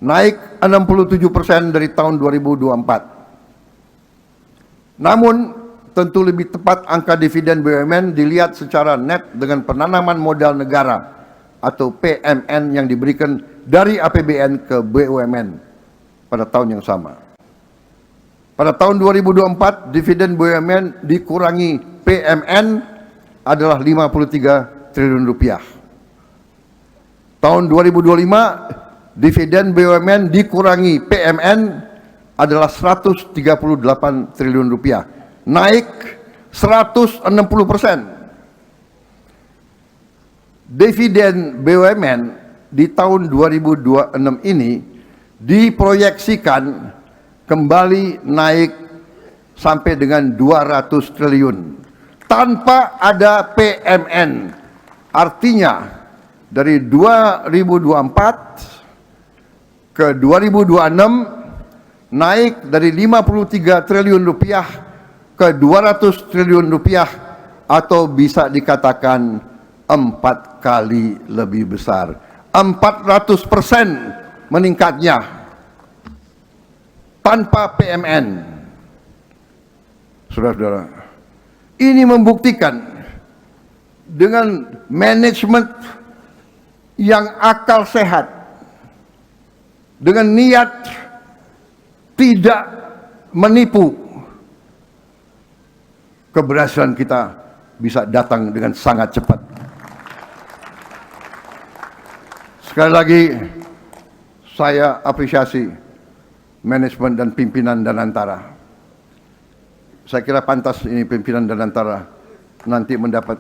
Naik 67% dari tahun 2024. Namun, tentu lebih tepat angka dividen BUMN dilihat secara net dengan penanaman modal negara atau PMN yang diberikan dari APBN ke BUMN pada tahun yang sama. Pada tahun 2024, dividen BUMN dikurangi PMN adalah 53 triliun rupiah. Tahun 2025, dividen BUMN dikurangi PMN adalah 138 triliun rupiah. Naik 160%. dividen BUMN di tahun 2026 ini diproyeksikan kembali naik sampai dengan 200 triliun tanpa ada PMN. Artinya dari 2024 ke 2026 naik dari 53 triliun rupiah ke 200 triliun rupiah, atau bisa dikatakan 4 kali lebih besar, 400% meningkatnya tanpa PMN. Saudara-saudara, ini membuktikan dengan manajemen yang akal sehat, dengan niat tidak menipu, keberhasilan kita bisa datang dengan sangat cepat. Sekali lagi, saya apresiasi manajemen dan pimpinan Danantara. Saya kira pantas ini pimpinan Danantara nanti mendapat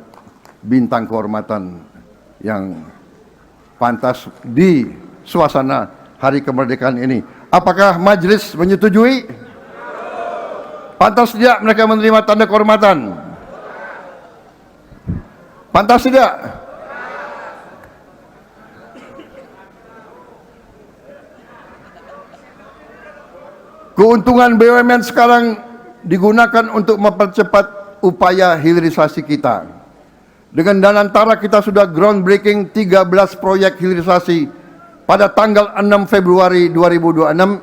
bintang kehormatan yang pantas di suasana Hari Kemerdekaan ini. Apakah majelis menyetujui? Pantas tidak mereka menerima tanda kehormatan? Pantas tidak? Keuntungan BUMN sekarang digunakan untuk mempercepat upaya hilirisasi kita. Dengan Danantara kita sudah groundbreaking 13 proyek hilirisasi pada tanggal 6 Februari 2026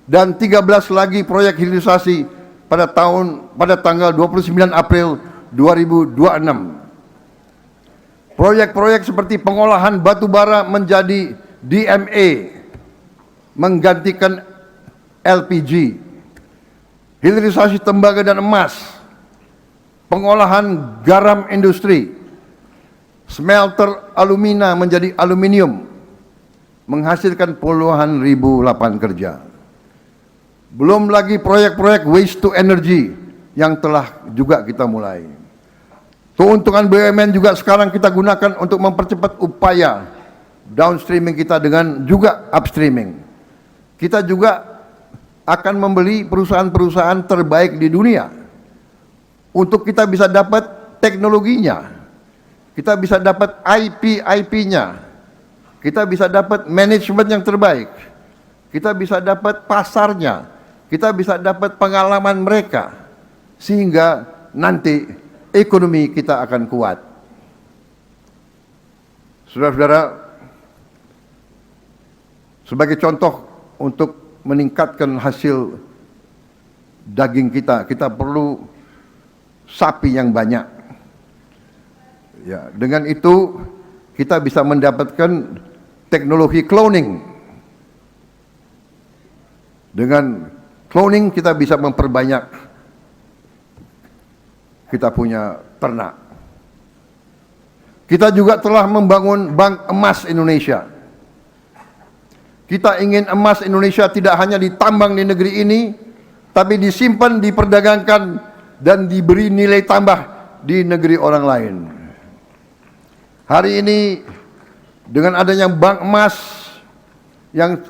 dan 13 lagi proyek hilirisasi pada tanggal 29 April 2026. Proyek-proyek seperti pengolahan batu bara menjadi DMA menggantikan LPG, hilirisasi tembaga dan emas, pengolahan garam industri, smelter alumina menjadi aluminium, menghasilkan puluhan ribu lapangan kerja. Belum lagi proyek-proyek waste to energy yang telah juga kita mulai. Keuntungan BUMN juga sekarang kita gunakan untuk mempercepat upaya downstreaming kita dengan juga upstreaming. Kita juga akan membeli perusahaan-perusahaan terbaik di dunia untuk kita bisa dapat teknologinya, kita bisa dapat IP-nya, kita bisa dapat manajemen yang terbaik, kita bisa dapat pasarnya, kita bisa dapat pengalaman mereka, sehingga nanti ekonomi kita akan kuat. Saudara-saudara, sebagai contoh untuk meningkatkan hasil daging kita, kita perlu sapi yang banyak. Ya, dengan itu kita bisa mendapatkan teknologi cloning. Dengan cloning kita bisa memperbanyak kita punya ternak. Kita juga telah membangun Bank Emas Indonesia. Kita ingin emas Indonesia tidak hanya ditambang di negeri ini, tapi disimpan, diperdagangkan, dan diberi nilai tambah di negeri orang lain. Hari ini dengan adanya Bank Emas yang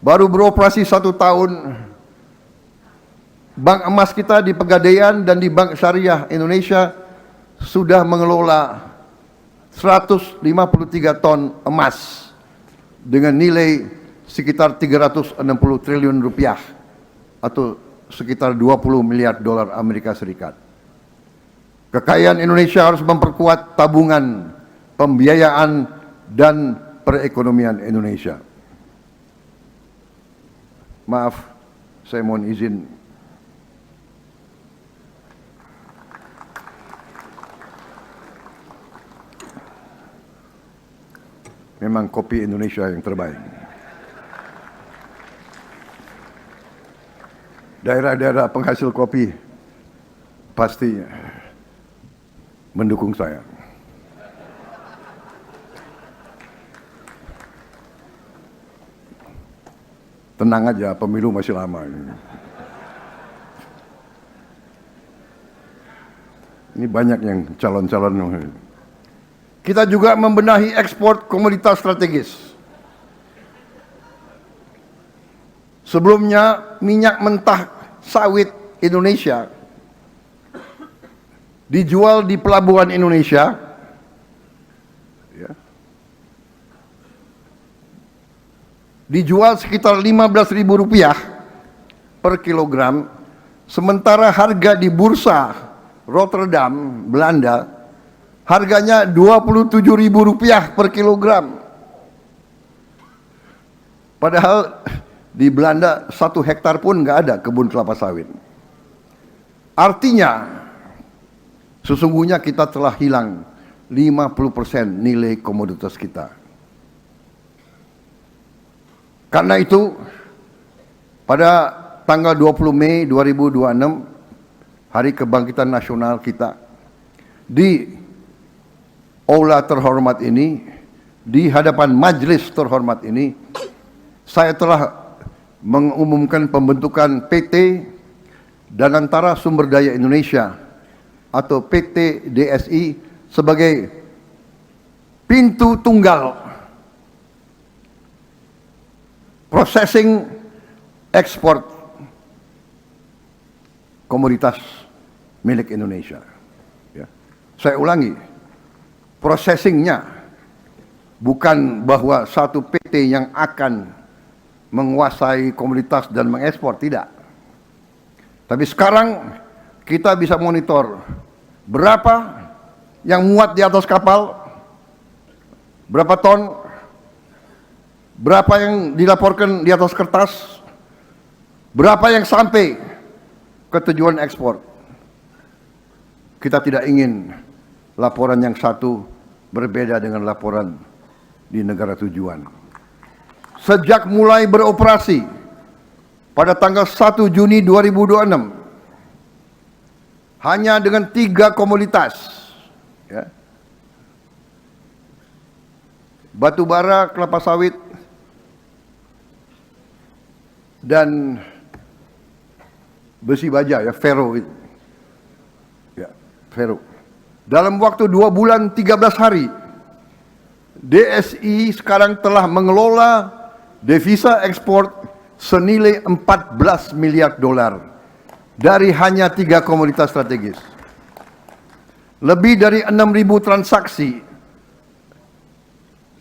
baru beroperasi 1 tahun, Bank Emas kita di Pegadaian dan di Bank Syariah Indonesia sudah mengelola 153 ton emas dengan nilai sekitar 360 triliun rupiah atau sekitar 20 miliar dolar Amerika Serikat. Kekayaan Indonesia harus memperkuat tabungan, pembiayaan, dan perekonomian Indonesia. Maaf, saya mohon izin. Memang kopi Indonesia yang terbaik. Daerah-daerah penghasil kopi pasti mendukung saya. Tenang aja, pemilu masih lama. Ini banyak yang calon-calon. Kita juga membenahi ekspor komoditas strategis. Sebelumnya minyak mentah sawit Indonesia dijual di pelabuhan Indonesia ya, dijual sekitar Rp15.000 per kilogram, sementara harga di bursa Rotterdam, Belanda, harganya Rp27.000 per kilogram. Padahal di Belanda 1 hektar pun nggak ada kebun kelapa sawit. Artinya, sesungguhnya kita telah hilang 50% nilai komoditas kita. Karena itu, pada tanggal 20 Mei 2026, Hari Kebangkitan Nasional kita, di aula terhormat ini, di hadapan majelis terhormat ini, saya telah mengumumkan pembentukan PT Danantara Sumber Daya Indonesia atau PT DSI sebagai pintu tunggal processing ekspor komoditas milik Indonesia. Ya. Saya ulangi, processingnya bukan bahwa satu PT yang akan menguasai komoditas dan mengekspor, tidak. Tapi sekarang kita bisa monitor berapa yang muat di atas kapal, berapa ton, berapa yang dilaporkan di atas kertas, berapa yang sampai ke tujuan ekspor. Kita tidak ingin laporan yang satu berbeda dengan laporan di negara tujuan. Sejak mulai beroperasi pada tanggal 1 Juni 2026, hanya dengan 3 komoditas, ya, batu bara, kelapa sawit, dan besi baja, ya, fero itu. Ya, fero. Dalam waktu 2 bulan 13 hari, DSI sekarang telah mengelola devisa ekspor senilai $14 miliar dari hanya 3 komoditas strategis. Lebih dari 6.000 transaksi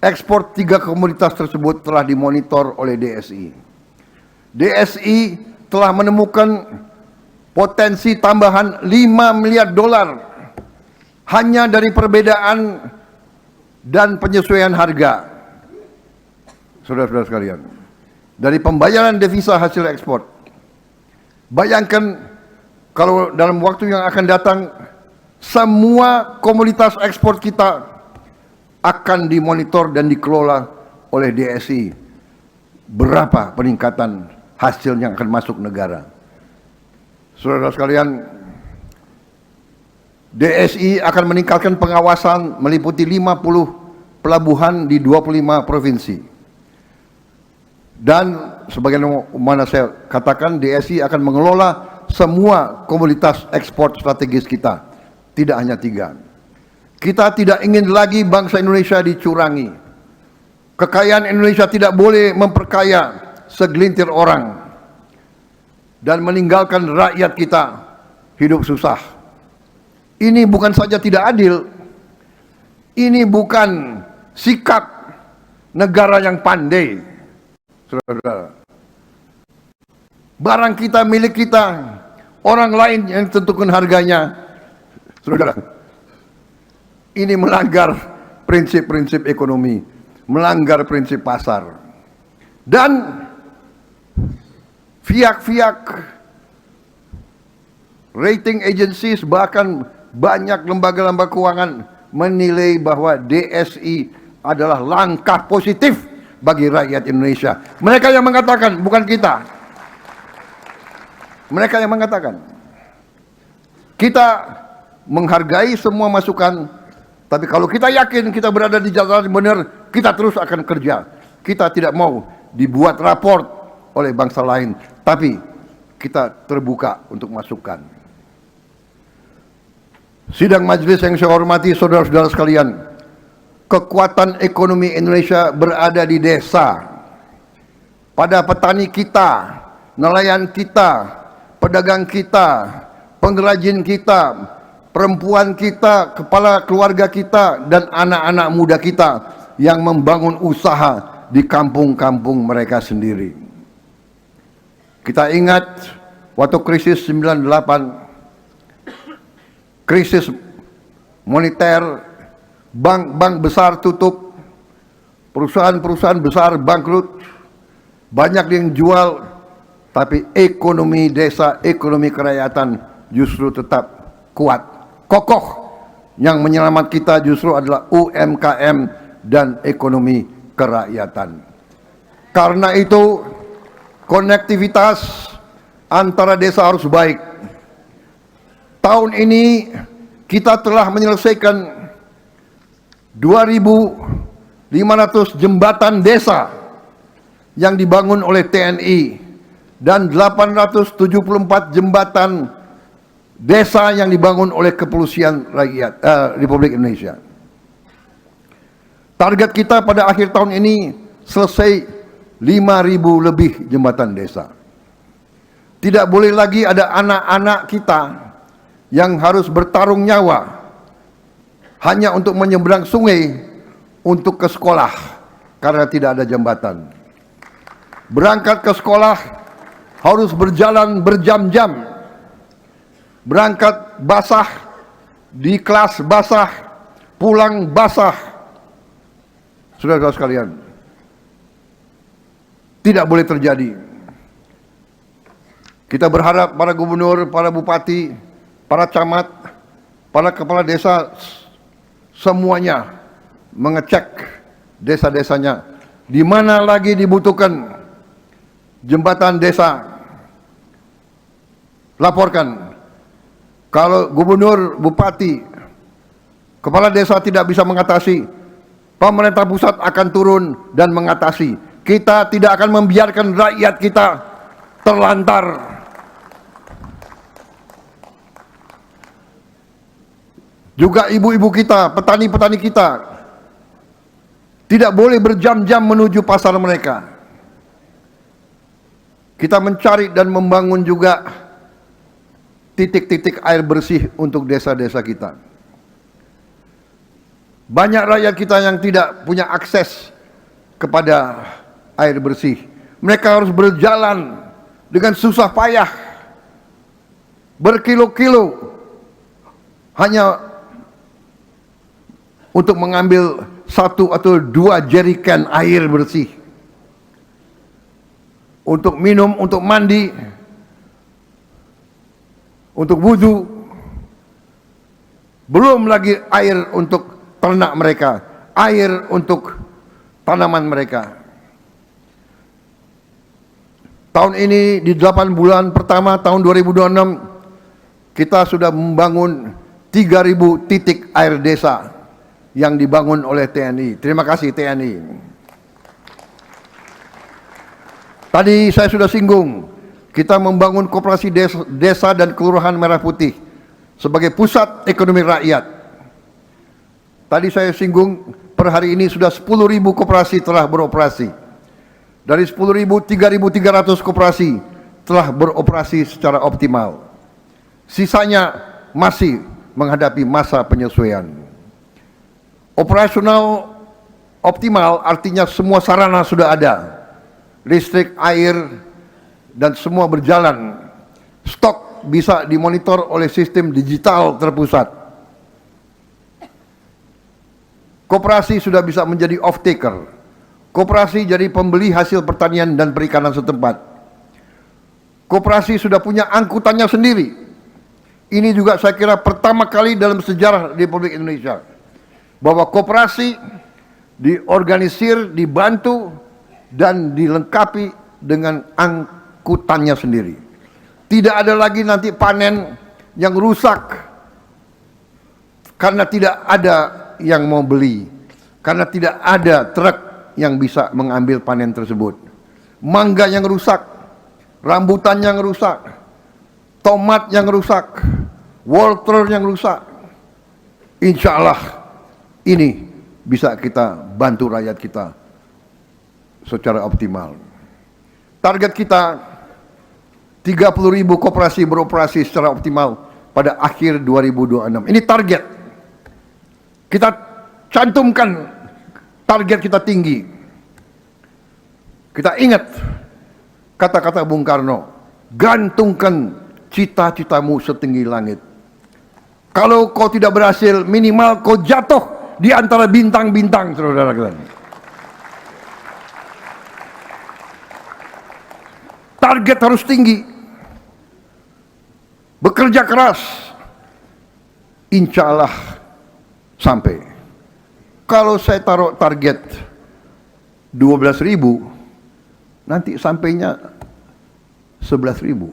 ekspor 3 komoditas tersebut telah dimonitor oleh DSI. DSI telah menemukan potensi tambahan $5 miliar hanya dari perbedaan dan penyesuaian harga. Saudara-saudara sekalian, dari pembayaran devisa hasil ekspor. Bayangkan kalau dalam waktu yang akan datang semua komoditas ekspor kita akan dimonitor dan dikelola oleh DSI. Berapa peningkatan hasil yang akan masuk negara? Saudara sekalian, DSI akan meningkatkan pengawasan meliputi 50 pelabuhan di 25 provinsi. Dan sebagaimana saya katakan, DSI akan mengelola semua komoditas ekspor strategis kita, tidak hanya 3. Kita tidak ingin lagi bangsa Indonesia dicurangi. Kekayaan Indonesia tidak boleh memperkaya segelintir orang dan meninggalkan rakyat kita hidup susah. Ini bukan saja tidak adil, ini bukan sikap negara yang pandai. Saudara, barang kita milik kita, orang lain yang tentukan harganya. Saudara, ini melanggar prinsip-prinsip ekonomi, melanggar prinsip pasar. Dan pihak-pihak rating agencies, bahkan banyak lembaga-lembaga keuangan menilai bahwa DSI adalah langkah positif bagi rakyat Indonesia. Mereka yang mengatakan, bukan kita. Mereka yang mengatakan. Kita menghargai semua masukan, tapi kalau kita yakin kita berada di jalan yang benar, kita terus akan kerja. Kita tidak mau dibuat raport oleh bangsa lain, tapi kita terbuka untuk masukan. Sidang majelis yang saya hormati, saudara-saudara sekalian, kekuatan ekonomi Indonesia berada di desa. Pada petani kita, nelayan kita, pedagang kita, pengrajin kita, perempuan kita, kepala keluarga kita, dan anak-anak muda kita yang membangun usaha di kampung-kampung mereka sendiri. Kita ingat waktu krisis 98, krisis moneter, bank-bank besar tutup, perusahaan-perusahaan besar bangkrut, banyak yang jual, tapi ekonomi desa, ekonomi kerakyatan justru tetap kuat, kokoh. Yang menyelamat kita justru adalah UMKM dan ekonomi kerakyatan. Karena itu, konektivitas antara desa harus baik. Tahun ini kita telah menyelesaikan 2.500 jembatan desa yang dibangun oleh TNI dan 874 jembatan desa yang dibangun oleh Kepolisian Rakyat Republik Indonesia. Target kita pada akhir tahun ini selesai 5.000 lebih jembatan desa. Tidak boleh lagi ada anak-anak kita yang harus bertarung nyawa hanya untuk menyeberang sungai untuk ke sekolah karena tidak ada jembatan. Berangkat ke sekolah harus berjalan berjam-jam. Berangkat basah, di kelas basah, pulang basah. Saudara-saudara sekalian, tidak boleh terjadi. Kita berharap para gubernur, para bupati, para camat, para kepala desa semuanya mengecek desa-desanya di mana lagi dibutuhkan jembatan desa. Laporkan. Kalau gubernur, bupati, kepala desa tidak bisa mengatasi, pemerintah pusat akan turun dan mengatasi. Kita tidak akan membiarkan rakyat kita terlantar. Juga ibu-ibu kita, petani-petani kita tidak boleh berjam-jam menuju pasar mereka. Kita mencari dan membangun juga titik-titik air bersih untuk desa-desa kita. Banyak rakyat kita yang tidak punya akses kepada air bersih. Mereka harus berjalan dengan susah payah berkilo-kilo hanya untuk mengambil 1 atau 2 jerigen air bersih. Untuk minum, untuk mandi, untuk wudhu, belum lagi air untuk ternak mereka, air untuk tanaman mereka. Tahun ini di 8 bulan pertama tahun 2026 kita sudah membangun 3.000 titik air desa yang dibangun oleh TNI. Terima kasih TNI. Tadi saya sudah singgung, kita membangun koperasi desa dan kelurahan Merah Putih sebagai pusat ekonomi rakyat. Tadi saya singgung, per hari ini sudah 10.000 koperasi telah beroperasi. Dari 10.000, 3.300 koperasi telah beroperasi secara optimal. Sisanya masih menghadapi masa penyesuaian. Operasional optimal artinya semua sarana sudah ada. Listrik, air, dan semua berjalan. Stok bisa dimonitor oleh sistem digital terpusat. Koperasi sudah bisa menjadi off-taker. Koperasi jadi pembeli hasil pertanian dan perikanan setempat. Koperasi sudah punya angkutannya sendiri. Ini juga saya kira pertama kali dalam sejarah Republik Indonesia bahwa koperasi diorganisir, dibantu, dan dilengkapi dengan angkutannya sendiri. Tidak ada lagi nanti panen yang rusak karena tidak ada yang mau beli, karena tidak ada truk yang bisa mengambil panen tersebut. Mangga yang rusak, rambutan yang rusak, tomat yang rusak, wortel yang rusak. Insya Allah ini bisa kita bantu rakyat kita secara optimal. Target kita 30.000 koperasi beroperasi secara optimal pada akhir 2026. Ini target. Kita cantumkan target kita tinggi. Kita ingat kata-kata Bung Karno, gantungkan cita-citamu setinggi langit. Kalau kau tidak berhasil, minimal kau jatuh di antara bintang-bintang, saudara-saudara. Target harus tinggi. Bekerja keras. Insya Allah sampai. Kalau saya taruh target 12.000, nanti sampainya 11.000.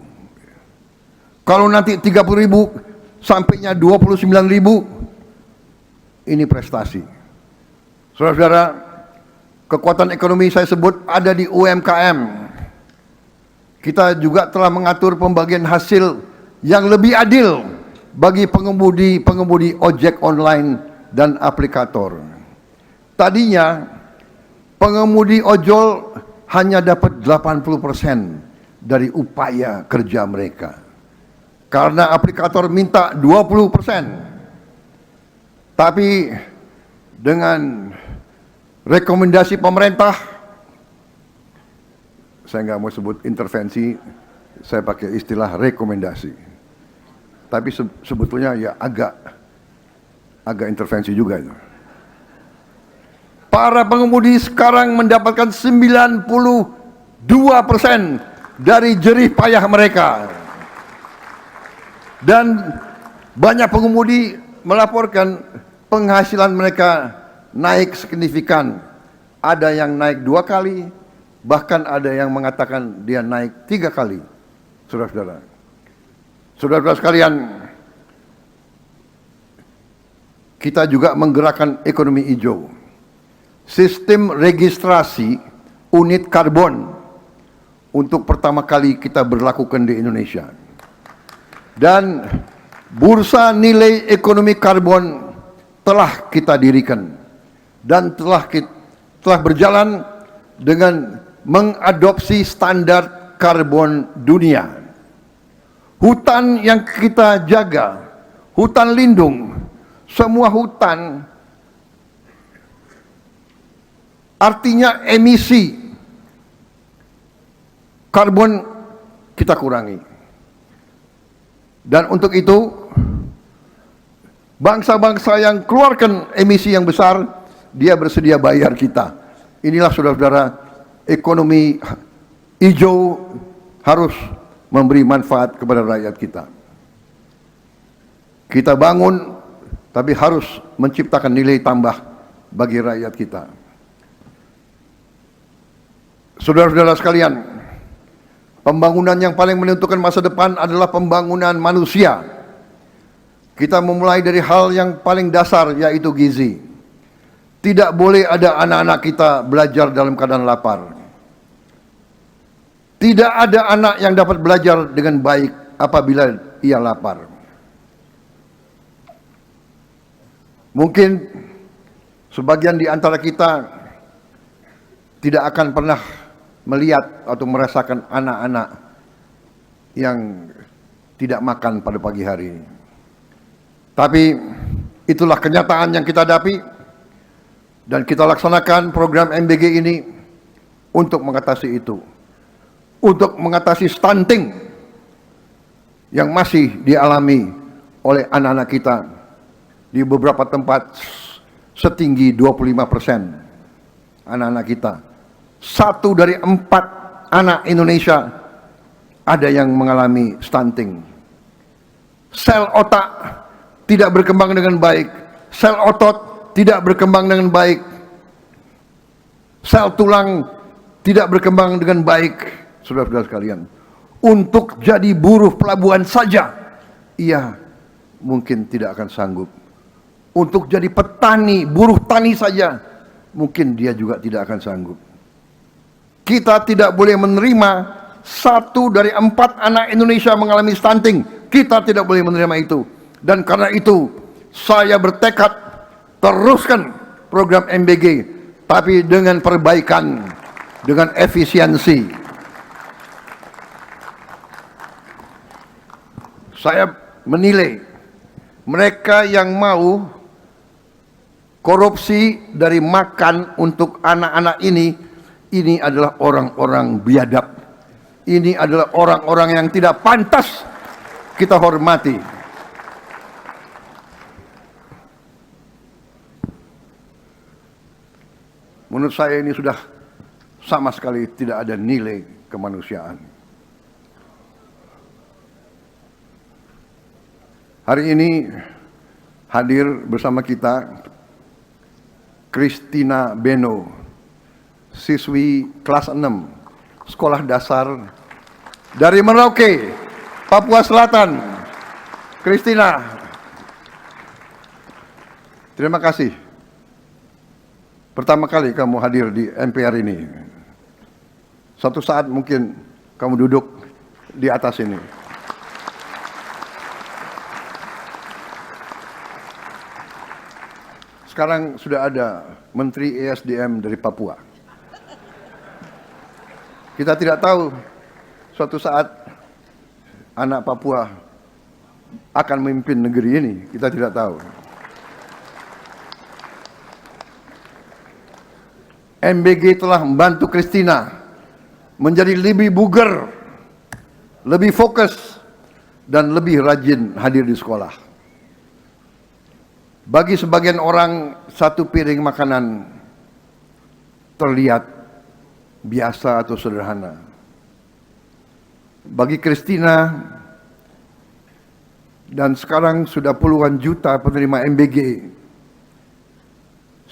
Kalau nanti 30.000, sampainya 29.000, ini prestasi. Saudara-saudara, kekuatan ekonomi saya sebut ada di UMKM. Kita juga telah mengatur pembagian hasil yang lebih adil bagi pengemudi ojek online dan aplikator. Tadinya pengemudi ojol hanya dapat 80% dari upaya kerja mereka. Karena aplikator minta 20%. Tapi dengan rekomendasi pemerintah, saya nggak mau sebut intervensi, saya pakai istilah rekomendasi. Tapi sebetulnya ya agak intervensi juga itu. Para pengemudi sekarang mendapatkan 92% dari jerih payah mereka. Dan banyak pengemudi melaporkan penghasilan mereka naik signifikan. Ada yang naik 2 kali, bahkan ada yang mengatakan dia naik 3 kali. Saudara-saudara. Saudara-saudara sekalian, kita juga menggerakkan ekonomi hijau. Sistem registrasi unit karbon untuk pertama kali kita berlakukan di Indonesia. Dan bursa nilai ekonomi karbon telah kita dirikan dan telah berjalan dengan mengadopsi standar karbon dunia. Hutan yang kita jaga, hutan lindung, semua hutan artinya emisi karbon kita kurangi. Dan untuk itu, bangsa-bangsa yang keluarkan emisi yang besar, dia bersedia bayar kita. Inilah saudara-saudara, ekonomi hijau harus memberi manfaat kepada rakyat kita. Kita bangun, tapi harus menciptakan nilai tambah bagi rakyat kita. Saudara-saudara sekalian, pembangunan yang paling menentukan masa depan adalah pembangunan manusia. Kita memulai dari hal yang paling dasar, yaitu gizi. Tidak boleh ada anak-anak kita belajar dalam keadaan lapar. Tidak ada anak yang dapat belajar dengan baik apabila ia lapar. Mungkin sebagian di antara kita tidak akan pernah melihat atau merasakan anak-anak yang tidak makan pada pagi hari. Tapi itulah kenyataan yang kita hadapi, dan kita laksanakan program MBG ini untuk mengatasi itu. Untuk mengatasi stunting yang masih dialami oleh anak-anak kita di beberapa tempat setinggi 25% anak-anak kita. 1 dari 4 anak Indonesia ada yang mengalami stunting. Sel otak tidak berkembang dengan baik, sel otot tidak berkembang dengan baik, sel tulang tidak berkembang dengan baik. Saudara-saudara sekalian, untuk jadi buruh pelabuhan saja ia mungkin tidak akan sanggup. Untuk jadi petani, buruh tani saja mungkin dia juga tidak akan sanggup. Kita tidak boleh menerima 1 dari 4 anak Indonesia mengalami stunting. Kita tidak boleh menerima itu. Dan karena itu saya bertekad teruskan program MBG, tapi dengan perbaikan, dengan efisiensi. Saya menilai mereka yang mau korupsi dari makan untuk anak-anak ini adalah orang-orang biadab. Ini adalah orang-orang yang tidak pantas kita hormati. Menurut saya ini sudah sama sekali tidak ada nilai kemanusiaan. Hari ini hadir bersama kita Christina Beno, siswi kelas 6, sekolah dasar dari Merauke, Papua Selatan. Christina, terima kasih. Pertama kali kamu hadir di MPR ini. Suatu saat mungkin kamu duduk di atas ini. Sekarang sudah ada Menteri ESDM dari Papua. Kita tidak tahu suatu saat anak Papua akan memimpin negeri ini. Kita tidak tahu. MBG telah membantu Christina menjadi lebih bugar, lebih fokus, dan lebih rajin hadir di sekolah. Bagi sebagian orang, satu piring makanan terlihat biasa atau sederhana. Bagi Christina, dan sekarang sudah puluhan juta penerima MBG,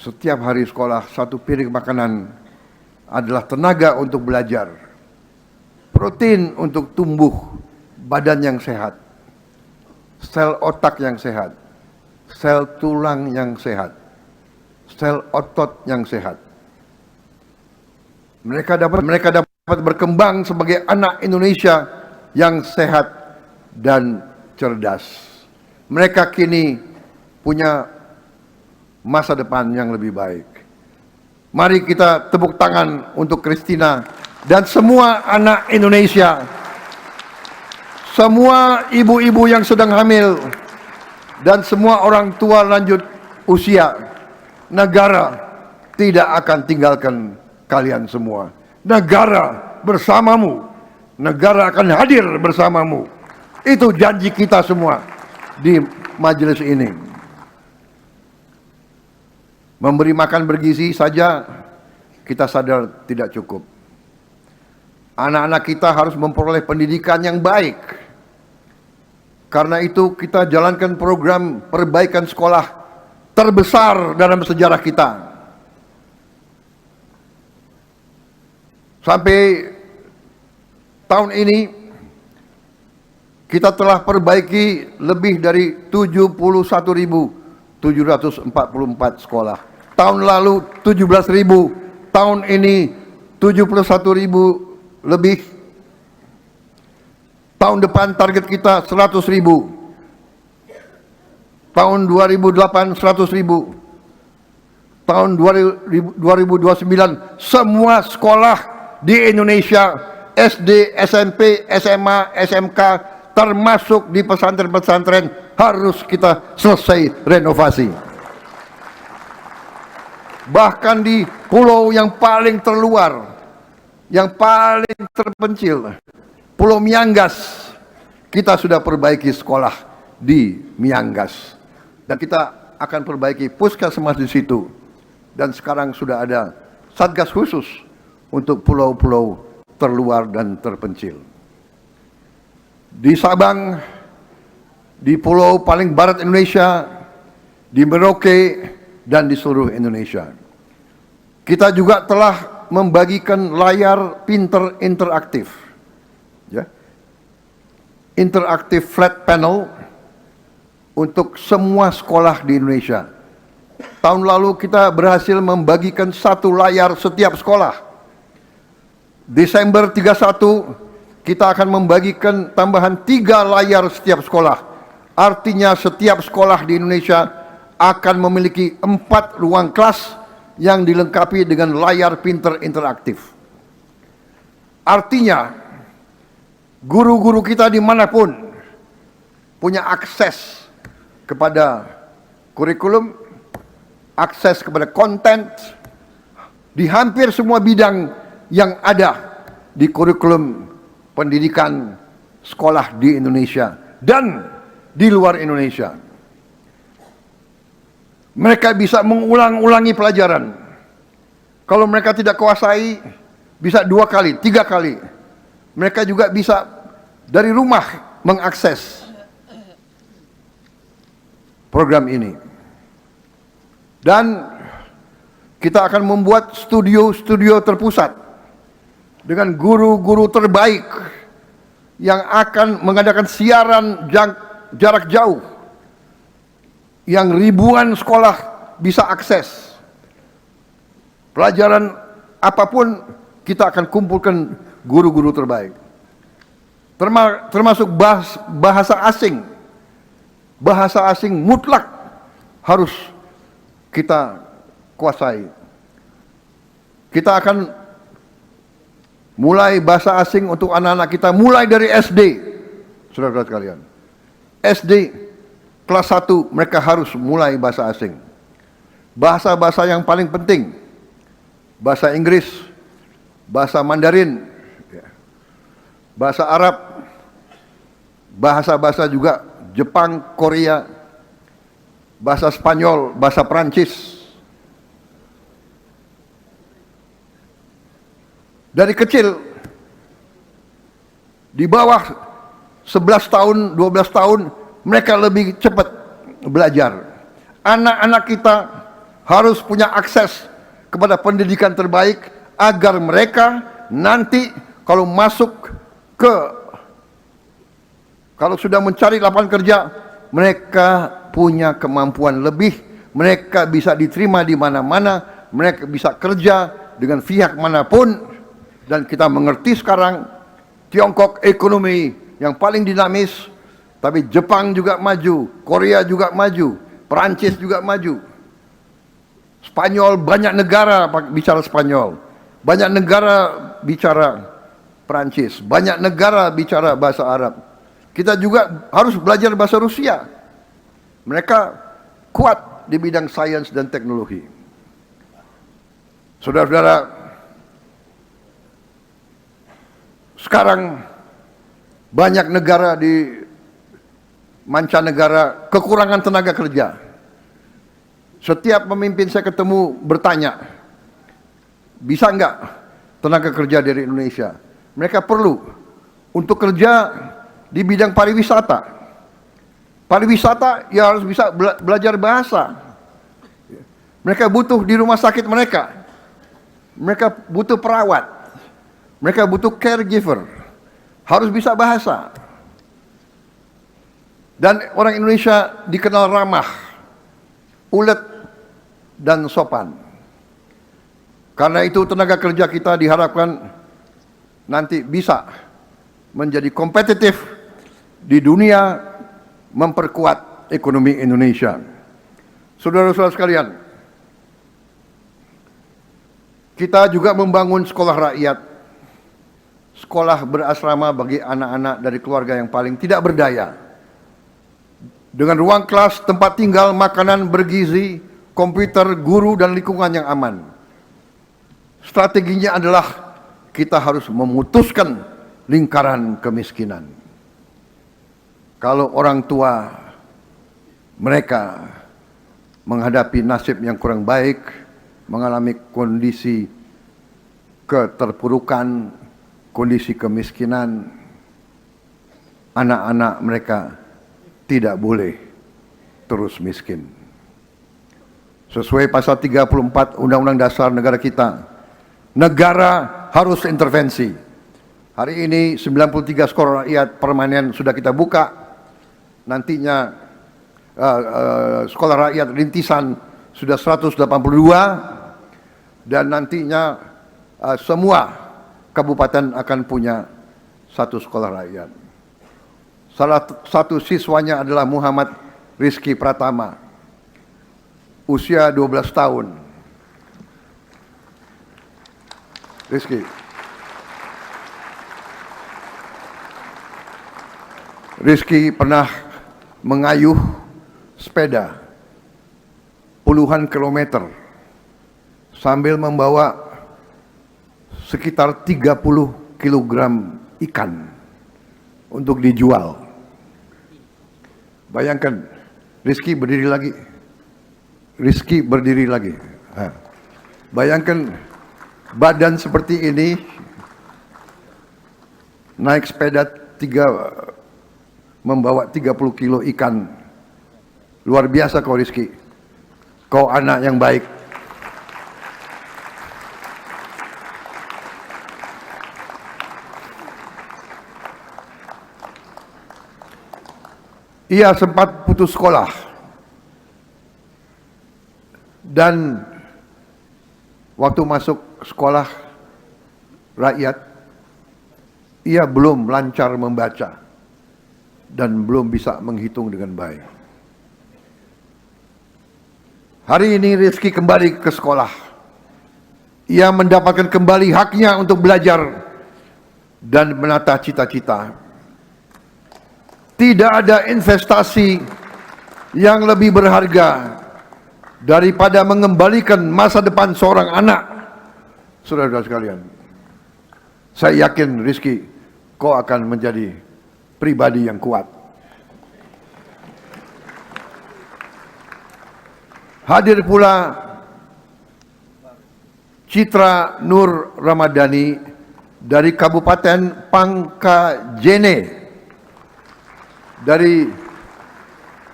setiap hari sekolah satu piring makanan adalah tenaga untuk belajar, protein untuk tumbuh badan yang sehat, sel otak yang sehat, sel tulang yang sehat, sel otot yang sehat. Mereka dapat berkembang sebagai anak Indonesia yang sehat dan cerdas. Mereka kini punya masa depan yang lebih baik. Mari kita tepuk tangan untuk Christina dan semua anak Indonesia, semua ibu-ibu yang sedang hamil, dan semua orang tua lanjut usia. Negara tidak akan tinggalkan kalian semua. Negara bersamamu. Negara akan hadir bersamamu. Itu janji kita semua di majelis ini. Memberi makan bergizi saja kita sadar tidak cukup. Anak-anak kita harus memperoleh pendidikan yang baik. Karena itu kita jalankan program perbaikan sekolah terbesar dalam sejarah kita. Sampai tahun ini kita telah perbaiki lebih dari 71.744 sekolah. Tahun lalu 17.000, tahun ini 71.000 lebih. Tahun depan target kita 100.000. Tahun 2008 100.000. Tahun 2029 semua sekolah di Indonesia, SD, SMP, SMA, SMK, termasuk di pesantren-pesantren, harus kita selesai renovasi. Bahkan di pulau yang paling terluar, yang paling terpencil, Pulau Miangas, kita sudah perbaiki sekolah di Miangas. Dan kita akan perbaiki puskesmas di situ. Dan sekarang sudah ada satgas khusus untuk pulau-pulau terluar dan terpencil. Di Sabang, di pulau paling barat Indonesia, di Merauke, dan di seluruh Indonesia. Kita juga telah membagikan layar pinter interaktif, ya, interaktif flat panel untuk semua sekolah di Indonesia. Tahun lalu kita berhasil membagikan satu layar setiap sekolah. Desember 31 kita akan membagikan tambahan 3 layar setiap sekolah. Artinya setiap sekolah di Indonesia akan memiliki 4 ruang kelas yang dilengkapi dengan layar pintar interaktif. Artinya, guru-guru kita dimanapun punya akses kepada kurikulum, akses kepada konten di hampir semua bidang yang ada di kurikulum pendidikan sekolah di Indonesia dan di luar Indonesia. Mereka bisa mengulang-ulangi pelajaran. Kalau mereka tidak kuasai, bisa 2 kali, 3 kali. Mereka juga bisa dari rumah mengakses program ini. Dan kita akan membuat studio-studio terpusat dengan guru-guru terbaik yang akan mengadakan siaran jarak jauh yang ribuan sekolah bisa akses. Pelajaran apapun kita akan kumpulkan guru-guru terbaik. Termasuk bahasa asing. Bahasa asing mutlak harus kita kuasai. Kita akan mulai bahasa asing untuk anak-anak kita mulai dari SD. Saudara-saudara sekalian. SD kelas 1 mereka harus mulai bahasa asing. Bahasa-bahasa yang paling penting, bahasa Inggris, bahasa Mandarin, bahasa Arab, bahasa-bahasa juga Jepang, Korea, bahasa Spanyol, bahasa Prancis. Dari kecil, di bawah 11 tahun, 12 tahun, mereka lebih cepat belajar. Anak-anak kita harus punya akses kepada pendidikan terbaik agar mereka nanti kalau sudah mencari lapangan kerja, mereka punya kemampuan lebih, mereka bisa diterima di mana-mana, mereka bisa kerja dengan pihak manapun. Dan kita mengerti sekarang Tiongkok ekonomi yang paling dinamis, tapi Jepang juga maju, Korea juga maju, Perancis juga maju. Spanyol, banyak negara bicara Spanyol, banyak negara bicara Perancis, banyak negara bicara bahasa Arab. Kita juga harus belajar bahasa Rusia. Mereka kuat di bidang sains dan teknologi. Saudara-saudara, sekarang banyak negara di mancanegara kekurangan tenaga kerja. Setiap pemimpin saya ketemu bertanya, bisa enggak tenaga kerja dari Indonesia? Mereka perlu untuk kerja di bidang pariwisata. Pariwisata ya harus bisa belajar bahasa. Mereka butuh di rumah sakit mereka. Mereka butuh perawat. Mereka butuh caregiver. Harus bisa bahasa. Dan orang Indonesia dikenal ramah, ulet, dan sopan. Karena itu tenaga kerja kita diharapkan nanti bisa menjadi kompetitif di dunia, memperkuat ekonomi Indonesia. Saudara-saudara sekalian, kita juga membangun sekolah rakyat, sekolah berasrama bagi anak-anak dari keluarga yang paling tidak berdaya. Dengan ruang kelas, tempat tinggal, makanan bergizi, komputer, guru, dan lingkungan yang aman. Strateginya adalah kita harus memutuskan lingkaran kemiskinan. Kalau orang tua mereka menghadapi nasib yang kurang baik, mengalami kondisi keterpurukan, kondisi kemiskinan, anak-anak mereka tidak boleh terus miskin. Sesuai pasal 34 Undang-Undang Dasar Negara kita, negara harus intervensi. Hari ini 93 sekolah rakyat permanen sudah kita buka. Nantinya sekolah rakyat rintisan sudah 182, dan nantinya semua kabupaten akan punya satu sekolah rakyat. Salah satu siswanya adalah Muhammad Rizky Pratama. usia 12 tahun. Rizky pernah mengayuh sepeda puluhan kilometer sambil membawa sekitar 30 kilogram ikan untuk dijual. Bayangkan, Rizky berdiri lagi. Bayangkan badan seperti ini, naik sepeda membawa 30 kilo ikan. Luar biasa kau, Rizky. Kau anak yang baik. Ia sempat putus sekolah dan waktu masuk sekolah rakyat ia belum lancar membaca dan belum bisa menghitung dengan baik. Hari ini Rizky kembali ke sekolah. Ia mendapatkan kembali haknya untuk belajar dan menata cita-cita. Tidak ada investasi yang lebih berharga daripada mengembalikan masa depan seorang anak. Saudara-saudara sekalian, saya yakin Rizky, kau akan menjadi pribadi yang kuat. Hadir pula Citra Nur Ramadhani dari Kabupaten Pangkajene dari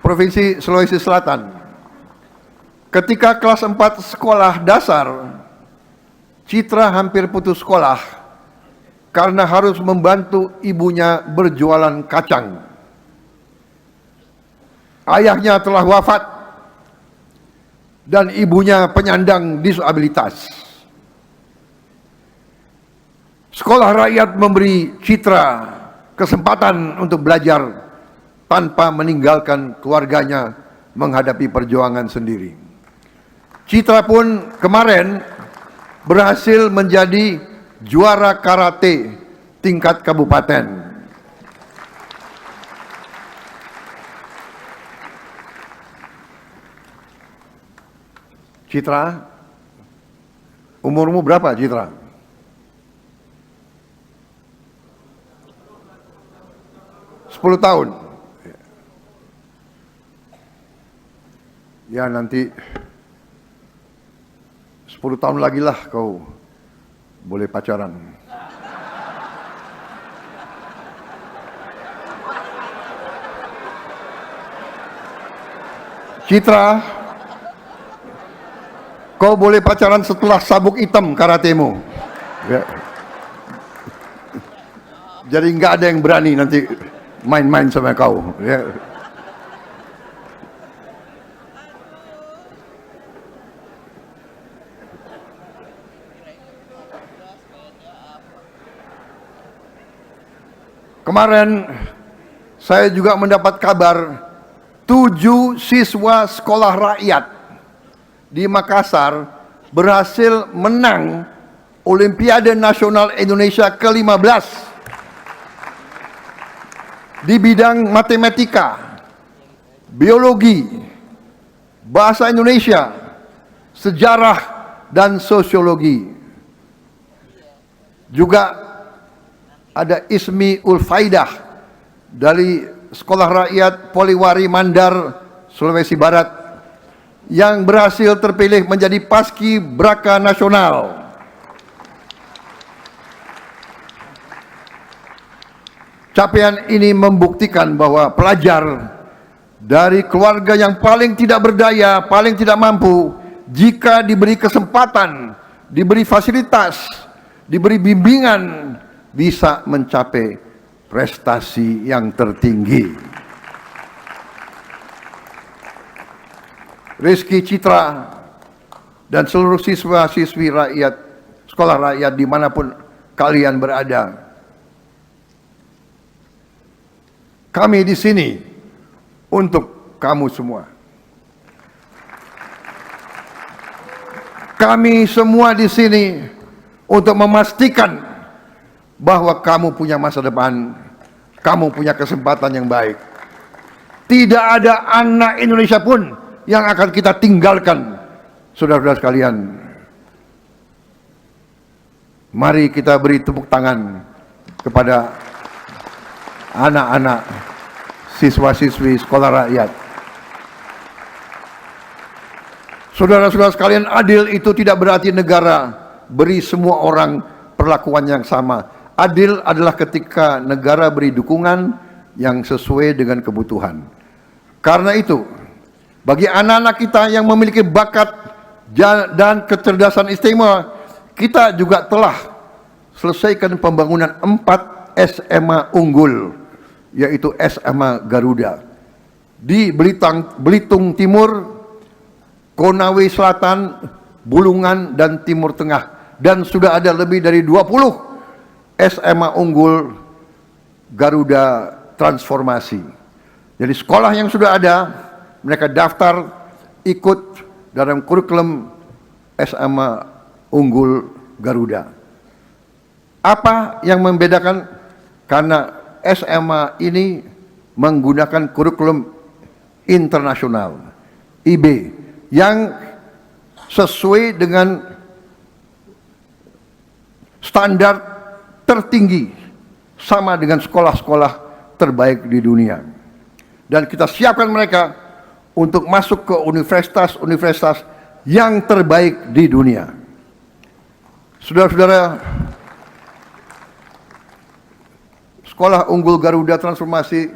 Provinsi Sulawesi Selatan. Ketika kelas 4 sekolah dasar, Citra hampir putus sekolah karena harus membantu ibunya berjualan kacang. Ayahnya telah wafat dan ibunya penyandang disabilitas. Sekolah rakyat memberi Citra kesempatan untuk belajar tanpa meninggalkan keluarganya menghadapi perjuangan sendiri. Citra pun kemarin berhasil menjadi juara karate tingkat kabupaten. Citra, umurmu berapa, Citra? 10 tahun. Ya, nanti 10 tahun lagi lah kau boleh pacaran. Citra, kau boleh pacaran setelah sabuk hitam karatemu. Ya. Jadi nggak ada yang berani nanti main-main sama kau. Ya. Kemarin saya juga mendapat kabar 7 siswa sekolah rakyat di Makassar berhasil menang Olimpiade Nasional Indonesia ke-15 di bidang matematika, biologi, bahasa Indonesia, sejarah, dan sosiologi. Juga ada Ismi Ulfaidah dari Sekolah Rakyat Poliwari Mandar, Sulawesi Barat, yang berhasil terpilih menjadi Paski Braka Nasional. Capaian ini membuktikan bahwa pelajar dari keluarga yang paling tidak berdaya, paling tidak mampu, jika diberi kesempatan, diberi fasilitas, diberi bimbingan, bisa mencapai prestasi yang tertinggi. Rizky, Citra, dan seluruh siswa-siswi rakyat, sekolah rakyat dimanapun kalian berada, kami di sini untuk kamu semua. Kami semua di sini untuk memastikan bahwa kamu punya masa depan, kamu punya kesempatan yang baik. Tidak ada anak Indonesia pun yang akan kita tinggalkan, saudara-saudara sekalian. Mari kita beri tepuk tangan kepada anak-anak siswa-siswi sekolah rakyat. Saudara-saudara sekalian, adil itu tidak berarti negara beri semua orang perlakuan yang sama. Adil adalah ketika negara beri dukungan yang sesuai dengan kebutuhan. Karena itu, bagi anak-anak kita yang memiliki bakat dan kecerdasan istimewa, kita juga telah selesaikan pembangunan 4 SMA unggul, yaitu SMA Garuda di Belitung Timur, Konawe Selatan, Bulungan, dan Timur Tengah. Dan sudah ada lebih dari 20 SMA unggul Garuda transformasi. Jadi sekolah yang sudah ada, mereka daftar ikut dalam kurikulum SMA unggul Garuda. Apa yang membedakan? Karena SMA ini menggunakan kurikulum internasional, IB, yang sesuai dengan standar tertinggi, sama dengan sekolah-sekolah terbaik di dunia. Dan kita siapkan mereka untuk masuk ke universitas-universitas yang terbaik di dunia. Saudara-saudara, sekolah unggul Garuda transformasi,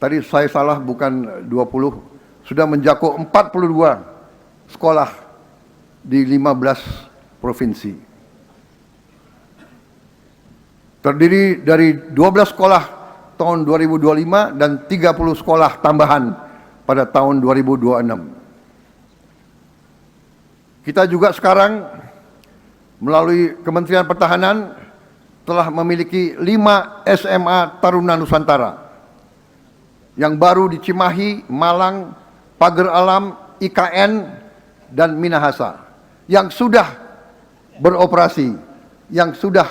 tadi saya salah, bukan 20, sudah mencakup 42 sekolah di 15 provinsi. Terdiri dari 12 sekolah tahun 2025 dan 30 sekolah tambahan pada tahun 2026. Kita juga sekarang melalui Kementerian Pertahanan telah memiliki 5 SMA Taruna Nusantara yang baru di Cimahi, Malang, Pagar Alam, IKN, dan Minahasa, yang sudah beroperasi, yang sudah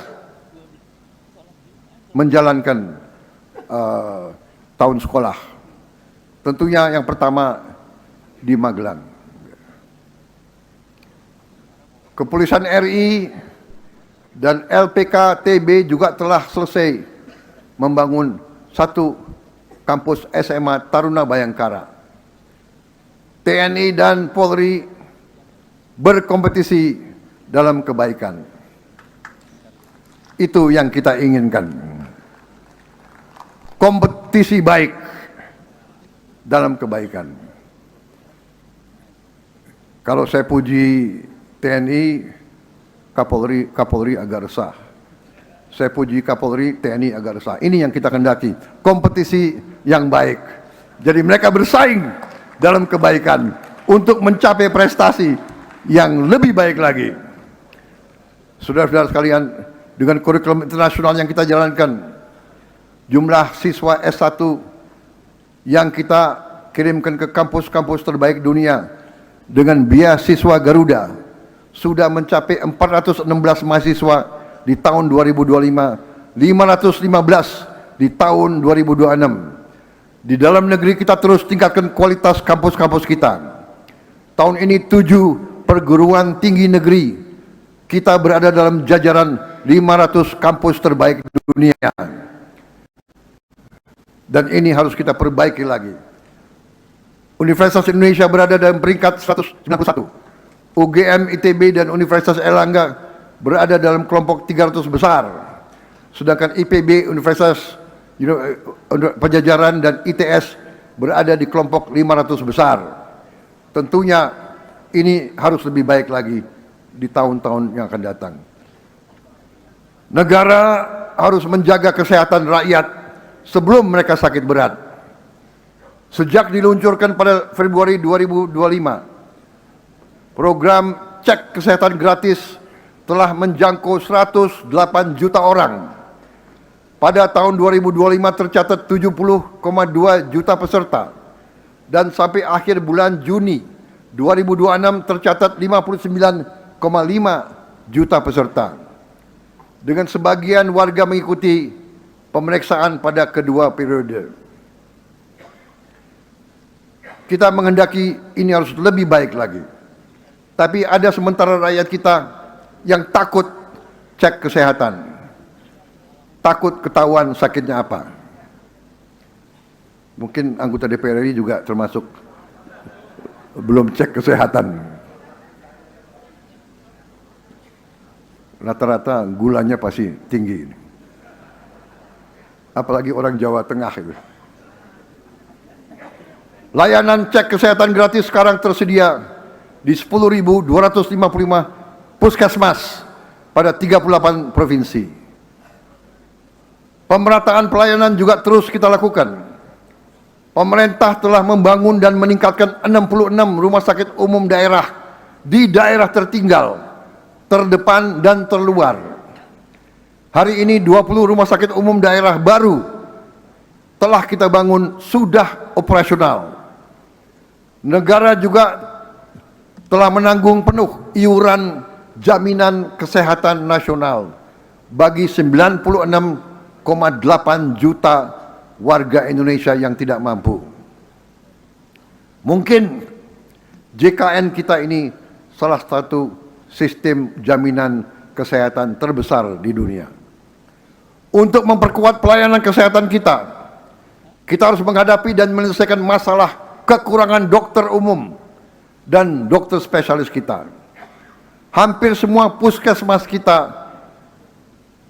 menjalankan tahun sekolah. Tentunya yang pertama di Magelang. Kepolisian RI dan LPK-TB juga telah selesai membangun satu kampus SMA Taruna Bayangkara. TNI dan Polri berkompetisi dalam kebaikan. Itu yang kita inginkan. Kompetisi baik dalam kebaikan. Kalau saya puji TNI, Kapolri agak resah. Saya puji Kapolri, TNI agak resah. Ini yang kita kendaki, kompetisi yang baik. Jadi mereka bersaing dalam kebaikan untuk mencapai prestasi yang lebih baik lagi. Saudara-saudara sekalian, dengan kurikulum internasional yang kita jalankan, jumlah siswa S1 yang kita kirimkan ke kampus-kampus terbaik dunia dengan beasiswa Garuda sudah mencapai 416 mahasiswa di tahun 2025, 515 di tahun 2026. Di dalam negeri kita terus tingkatkan kualitas kampus-kampus kita. Tahun ini 7 perguruan tinggi negeri kita berada dalam jajaran 500 kampus terbaik dunia. Dan ini harus kita perbaiki lagi. Universitas Indonesia berada dalam peringkat 191. UGM, ITB, dan Universitas Erlangga berada dalam kelompok 300 besar. Sedangkan IPB, Universitas Pajajaran, dan ITS berada di kelompok 500 besar. Tentunya ini harus lebih baik lagi di tahun-tahun yang akan datang. Negara harus menjaga kesehatan rakyat sebelum mereka sakit berat. Sejak diluncurkan pada Februari 2025, program cek kesehatan gratis telah menjangkau 108 juta orang. Pada tahun 2025 tercatat 70,2 juta peserta. Dan sampai akhir bulan Juni 2026 tercatat 59,5 juta peserta. Dengan sebagian warga mengikuti pemeriksaan pada kedua periode. Kita menghendaki ini harus lebih baik lagi. Tapi ada sementara rakyat kita yang takut cek kesehatan. Takut ketahuan sakitnya apa. Mungkin anggota DPR ini juga termasuk belum cek kesehatan. Rata-rata gulanya pasti tinggi. Apalagi orang Jawa Tengah itu. Layanan cek kesehatan gratis sekarang tersedia di 10.255 puskesmas pada 38 provinsi. Pemerataan pelayanan juga terus kita lakukan. Pemerintah telah membangun dan meningkatkan 66 rumah sakit umum daerah di daerah tertinggal, terdepan dan terluar. Hari ini 20 rumah sakit umum daerah baru telah kita bangun sudah operasional. Negara juga telah menanggung penuh iuran jaminan kesehatan nasional bagi 96,8 juta warga Indonesia yang tidak mampu. Mungkin JKN kita ini salah satu sistem jaminan kesehatan terbesar di dunia. Untuk memperkuat pelayanan kesehatan kita harus menghadapi dan menyelesaikan masalah kekurangan dokter umum dan dokter spesialis kita. Hampir semua puskesmas kita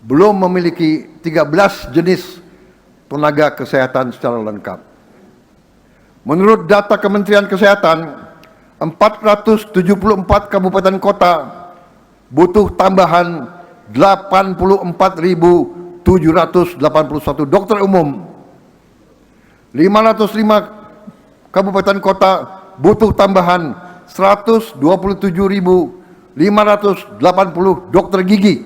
belum memiliki 13 jenis tenaga kesehatan secara lengkap. Menurut data Kementerian Kesehatan, 474 kabupaten kota butuh tambahan 84.781 dokter umum. 505 kabupaten kota butuh tambahan 127.580 dokter gigi.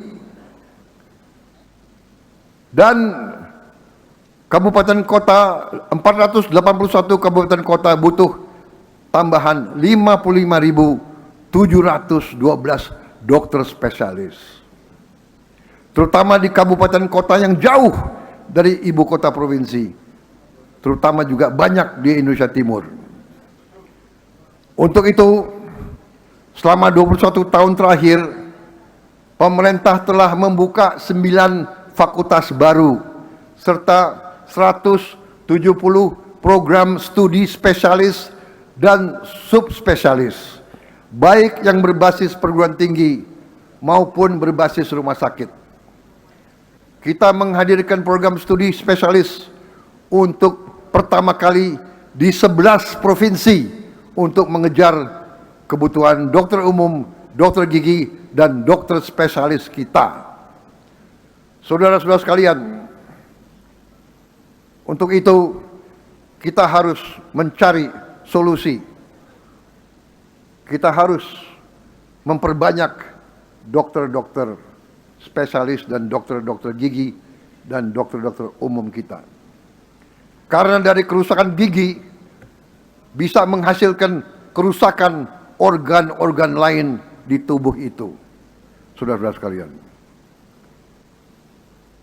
Dan kabupaten kota 481 kabupaten kota butuh tambahan 55.712 dokter spesialis. Terutama di kabupaten kota yang jauh dari ibu kota provinsi. Terutama juga banyak di Indonesia Timur. Untuk itu, selama 21 tahun terakhir, pemerintah telah membuka 9 fakultas baru, serta 170 program studi spesialis dan subspesialis, baik yang berbasis perguruan tinggi maupun berbasis rumah sakit. Kita menghadirkan program studi spesialis untuk pertama kali di 11 provinsi untuk mengejar kebutuhan dokter umum, dokter gigi, dan dokter spesialis kita. Saudara-saudara sekalian, untuk itu kita harus mencari solusi. Kita harus memperbanyak dokter-dokter spesialis dan dokter-dokter gigi dan dokter-dokter umum kita. Karena dari kerusakan gigi bisa menghasilkan kerusakan organ-organ lain di tubuh itu. Saudara-saudara sekalian.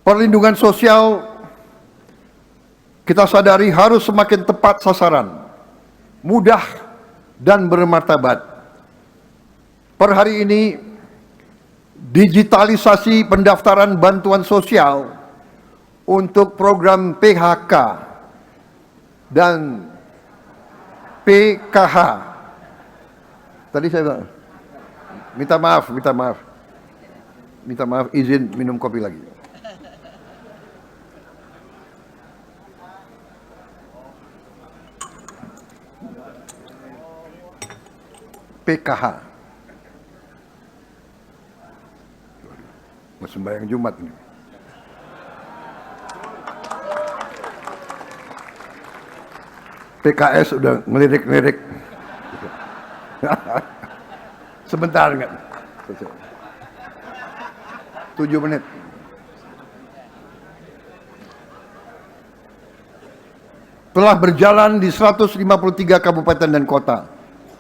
Perlindungan sosial kita sadari harus semakin tepat sasaran, mudah dan bermartabat. Per hari ini, digitalisasi pendaftaran bantuan sosial untuk program PHK dan PKH. Tadi saya minta maaf, izin minum kopi lagi. PKH. Mau sembahyang Jumat ini. PKS udah ngelirik-ngelirik. Sebentar enggak? 7 menit. Telah berjalan di 153 kabupaten dan kota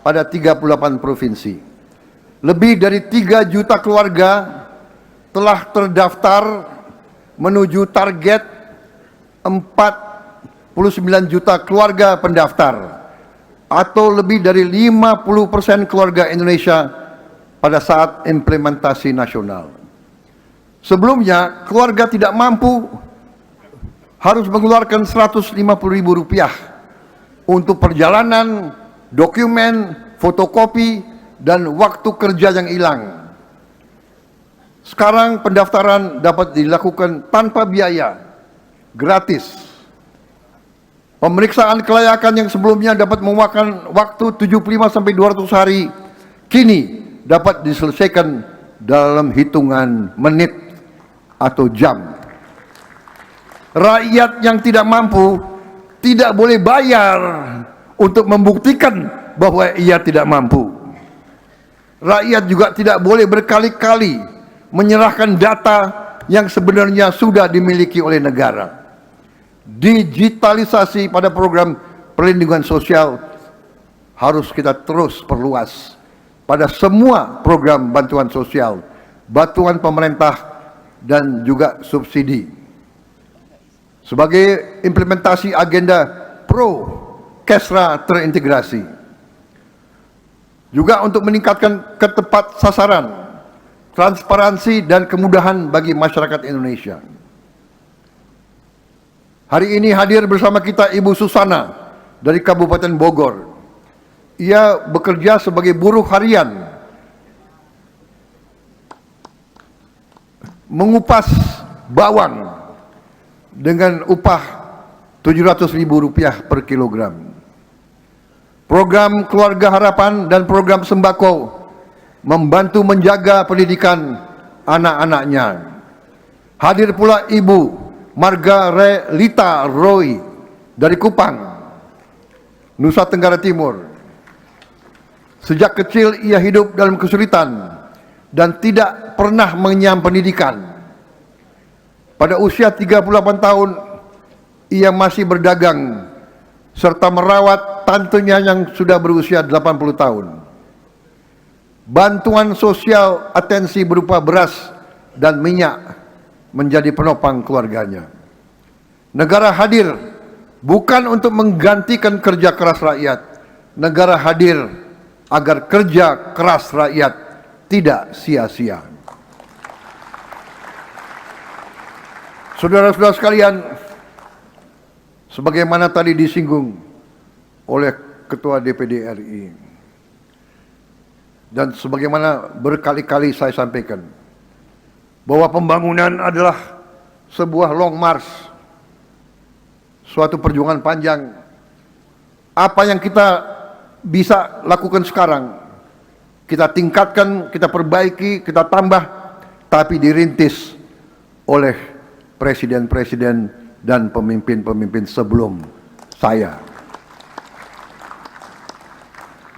pada 38 provinsi. Lebih dari 3 juta keluarga telah terdaftar menuju target 49 juta keluarga pendaftar, atau lebih dari 50% keluarga Indonesia pada saat implementasi nasional. Sebelumnya, keluarga tidak mampu harus mengeluarkan Rp150.000 untuk perjalanan, dokumen, fotokopi, dan waktu kerja yang hilang. Sekarang pendaftaran dapat dilakukan tanpa biaya, gratis. Pemeriksaan kelayakan yang sebelumnya dapat memakan waktu 75-200 hari, kini dapat diselesaikan dalam hitungan menit atau jam. Rakyat yang tidak mampu tidak boleh bayar untuk membuktikan bahwa ia tidak mampu. Rakyat juga tidak boleh berkali-kali menyerahkan data yang sebenarnya sudah dimiliki oleh negara. Digitalisasi pada program perlindungan sosial harus kita terus perluas pada semua program bantuan sosial, bantuan pemerintah, dan juga subsidi. Sebagai implementasi agenda pro-Kesra terintegrasi. Juga untuk meningkatkan ketepat sasaran, transparansi, dan kemudahan bagi masyarakat Indonesia. Hari ini hadir bersama kita Ibu Susana dari Kabupaten Bogor. Ia bekerja sebagai buruh harian, mengupas bawang dengan upah Rp700.000 per kilogram. Program Keluarga Harapan dan program sembako membantu menjaga pendidikan anak-anaknya. Hadir pula Ibu Margarelita Roy dari Kupang, Nusa Tenggara Timur. Sejak kecil ia hidup dalam kesulitan dan tidak pernah mengenyam pendidikan. Pada usia 38 tahun, ia masih berdagang serta merawat tantenya yang sudah berusia 80 tahun. Bantuan sosial atensi berupa beras dan minyak menjadi penopang keluarganya. Negara hadir bukan untuk menggantikan kerja keras rakyat. Negara hadir agar kerja keras rakyat tidak sia-sia. Saudara-saudara sekalian, sebagaimana tadi disinggung oleh Ketua DPD RI, dan sebagaimana berkali-kali saya sampaikan, bahwa pembangunan adalah sebuah long march, suatu perjuangan panjang. Apa yang kita bisa lakukan sekarang, kita tingkatkan, kita perbaiki, kita tambah, tapi dirintis oleh presiden-presiden dan pemimpin-pemimpin sebelum saya.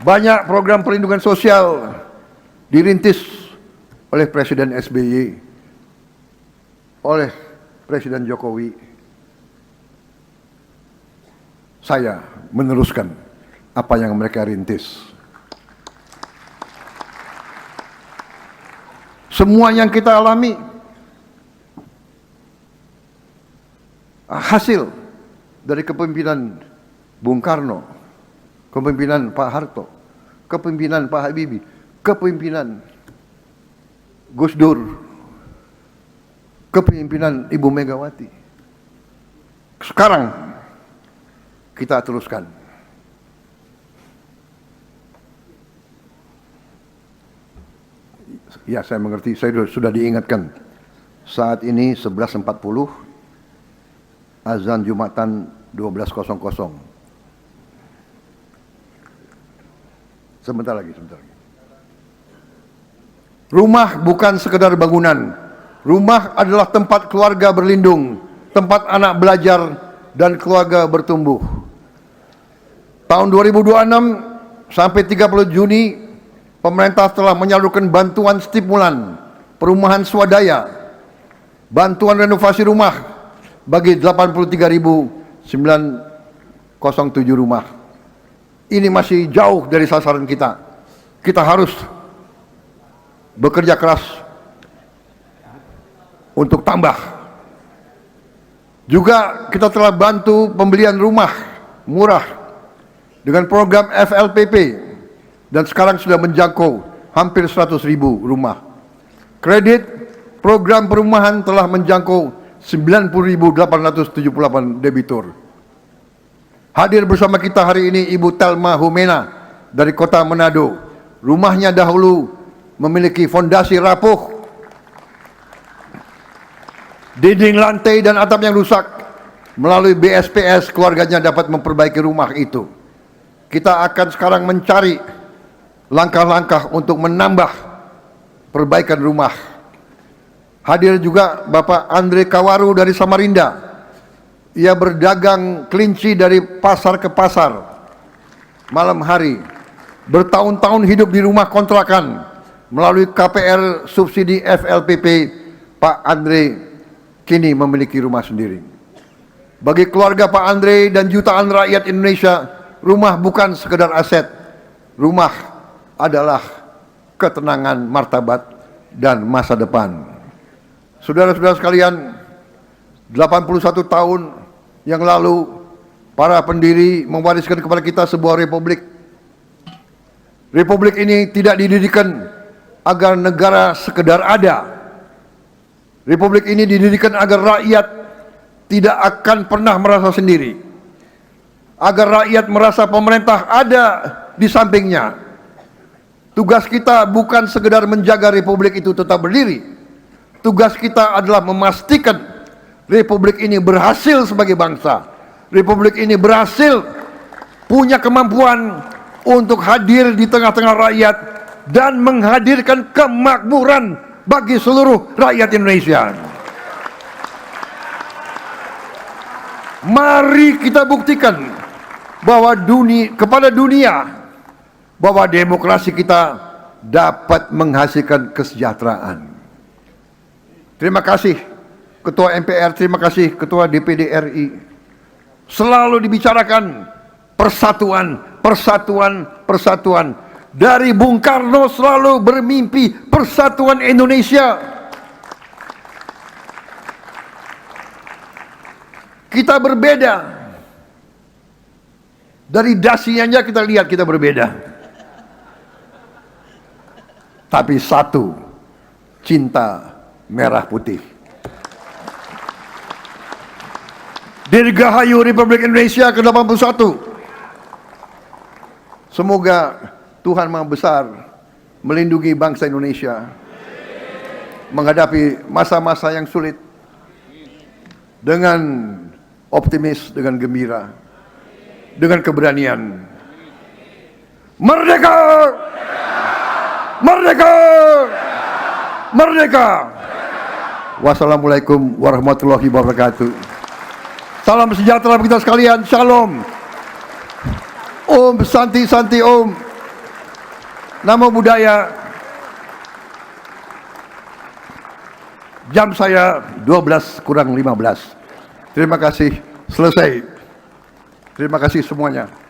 Banyak program perlindungan sosial dirintis oleh Presiden SBY, oleh Presiden Jokowi. Saya meneruskan apa yang mereka rintis. Semua yang kita alami hasil dari kepemimpinan Bung Karno, kepemimpinan Pak Harto, kepemimpinan Pak Habibie, kepemimpinan Gus Dur, kepemimpinan Ibu Megawati. Sekarang kita teruskan. Ya, saya mengerti, saya sudah diingatkan. Saat ini 11.40, azan Jumatan 12.00. Sebentar lagi. Rumah bukan sekedar bangunan. Rumah adalah tempat keluarga berlindung, tempat anak belajar dan keluarga bertumbuh. Tahun 2026 sampai 30 Juni, pemerintah telah menyalurkan bantuan stimulan perumahan swadaya, bantuan renovasi rumah bagi 83.907 rumah. ini masih jauh dari sasaran kita. Kita harus bekerja keras untuk tambah. Juga kita telah bantu pembelian rumah murah dengan program FLPP dan sekarang sudah menjangkau hampir 100.000 rumah. Kredit program perumahan telah menjangkau 90.878 debitur. Hadir bersama kita hari ini Ibu Telma Humena dari kota Manado. Rumahnya dahulu memiliki fondasi rapuh, dinding lantai dan atap yang rusak. Melalui BSPS keluarganya dapat memperbaiki rumah itu. Kita akan sekarang mencari langkah-langkah untuk menambah perbaikan rumah. Hadir juga Bapak Andre Kawaru dari Samarinda. Ia berdagang kelinci dari pasar ke pasar malam hari. Bertahun-tahun hidup di rumah kontrakan. Melalui KPR subsidi FLPP, Pak Andre kini memiliki rumah sendiri. Bagi keluarga Pak Andre dan jutaan rakyat Indonesia, rumah bukan sekedar aset. Rumah adalah ketenangan, martabat, dan masa depan. Saudara-saudara sekalian, 81 tahun yang lalu para pendiri mewariskan kepada kita sebuah republik. Republik ini tidak didirikan agar negara sekedar ada. Republik ini didirikan agar rakyat tidak akan pernah merasa sendiri. Agar rakyat merasa pemerintah ada di sampingnya. Tugas kita bukan sekedar menjaga republik itu tetap berdiri. Tugas kita adalah memastikan republik ini berhasil sebagai bangsa. Republik ini berhasil punya kemampuan untuk hadir di tengah-tengah rakyat dan menghadirkan kemakmuran bagi seluruh rakyat Indonesia. Mari kita buktikan bahwa kepada dunia bahwa demokrasi kita dapat menghasilkan kesejahteraan. Terima kasih Ketua MPR, terima kasih Ketua DPD RI. Selalu dibicarakan persatuan, persatuan, persatuan. Dari Bung Karno selalu bermimpi persatuan Indonesia. Kita berbeda. Dari dasinya aja kita lihat kita berbeda. Tapi satu, cinta merah putih. Dirgahayu Republik Indonesia ke-81. Semoga Tuhan Maha Besar melindungi bangsa Indonesia menghadapi masa-masa yang sulit dengan optimis, dengan gembira, dengan keberanian. Merdeka! Merdeka! Merdeka! Wassalamualaikum warahmatullahi wabarakatuh. Salam sejahtera bagi kita sekalian. Shalom. Om Santi Santi Om. Namo Buddhaya. Jam saya 12:15. Terima kasih. Selesai. Terima kasih semuanya.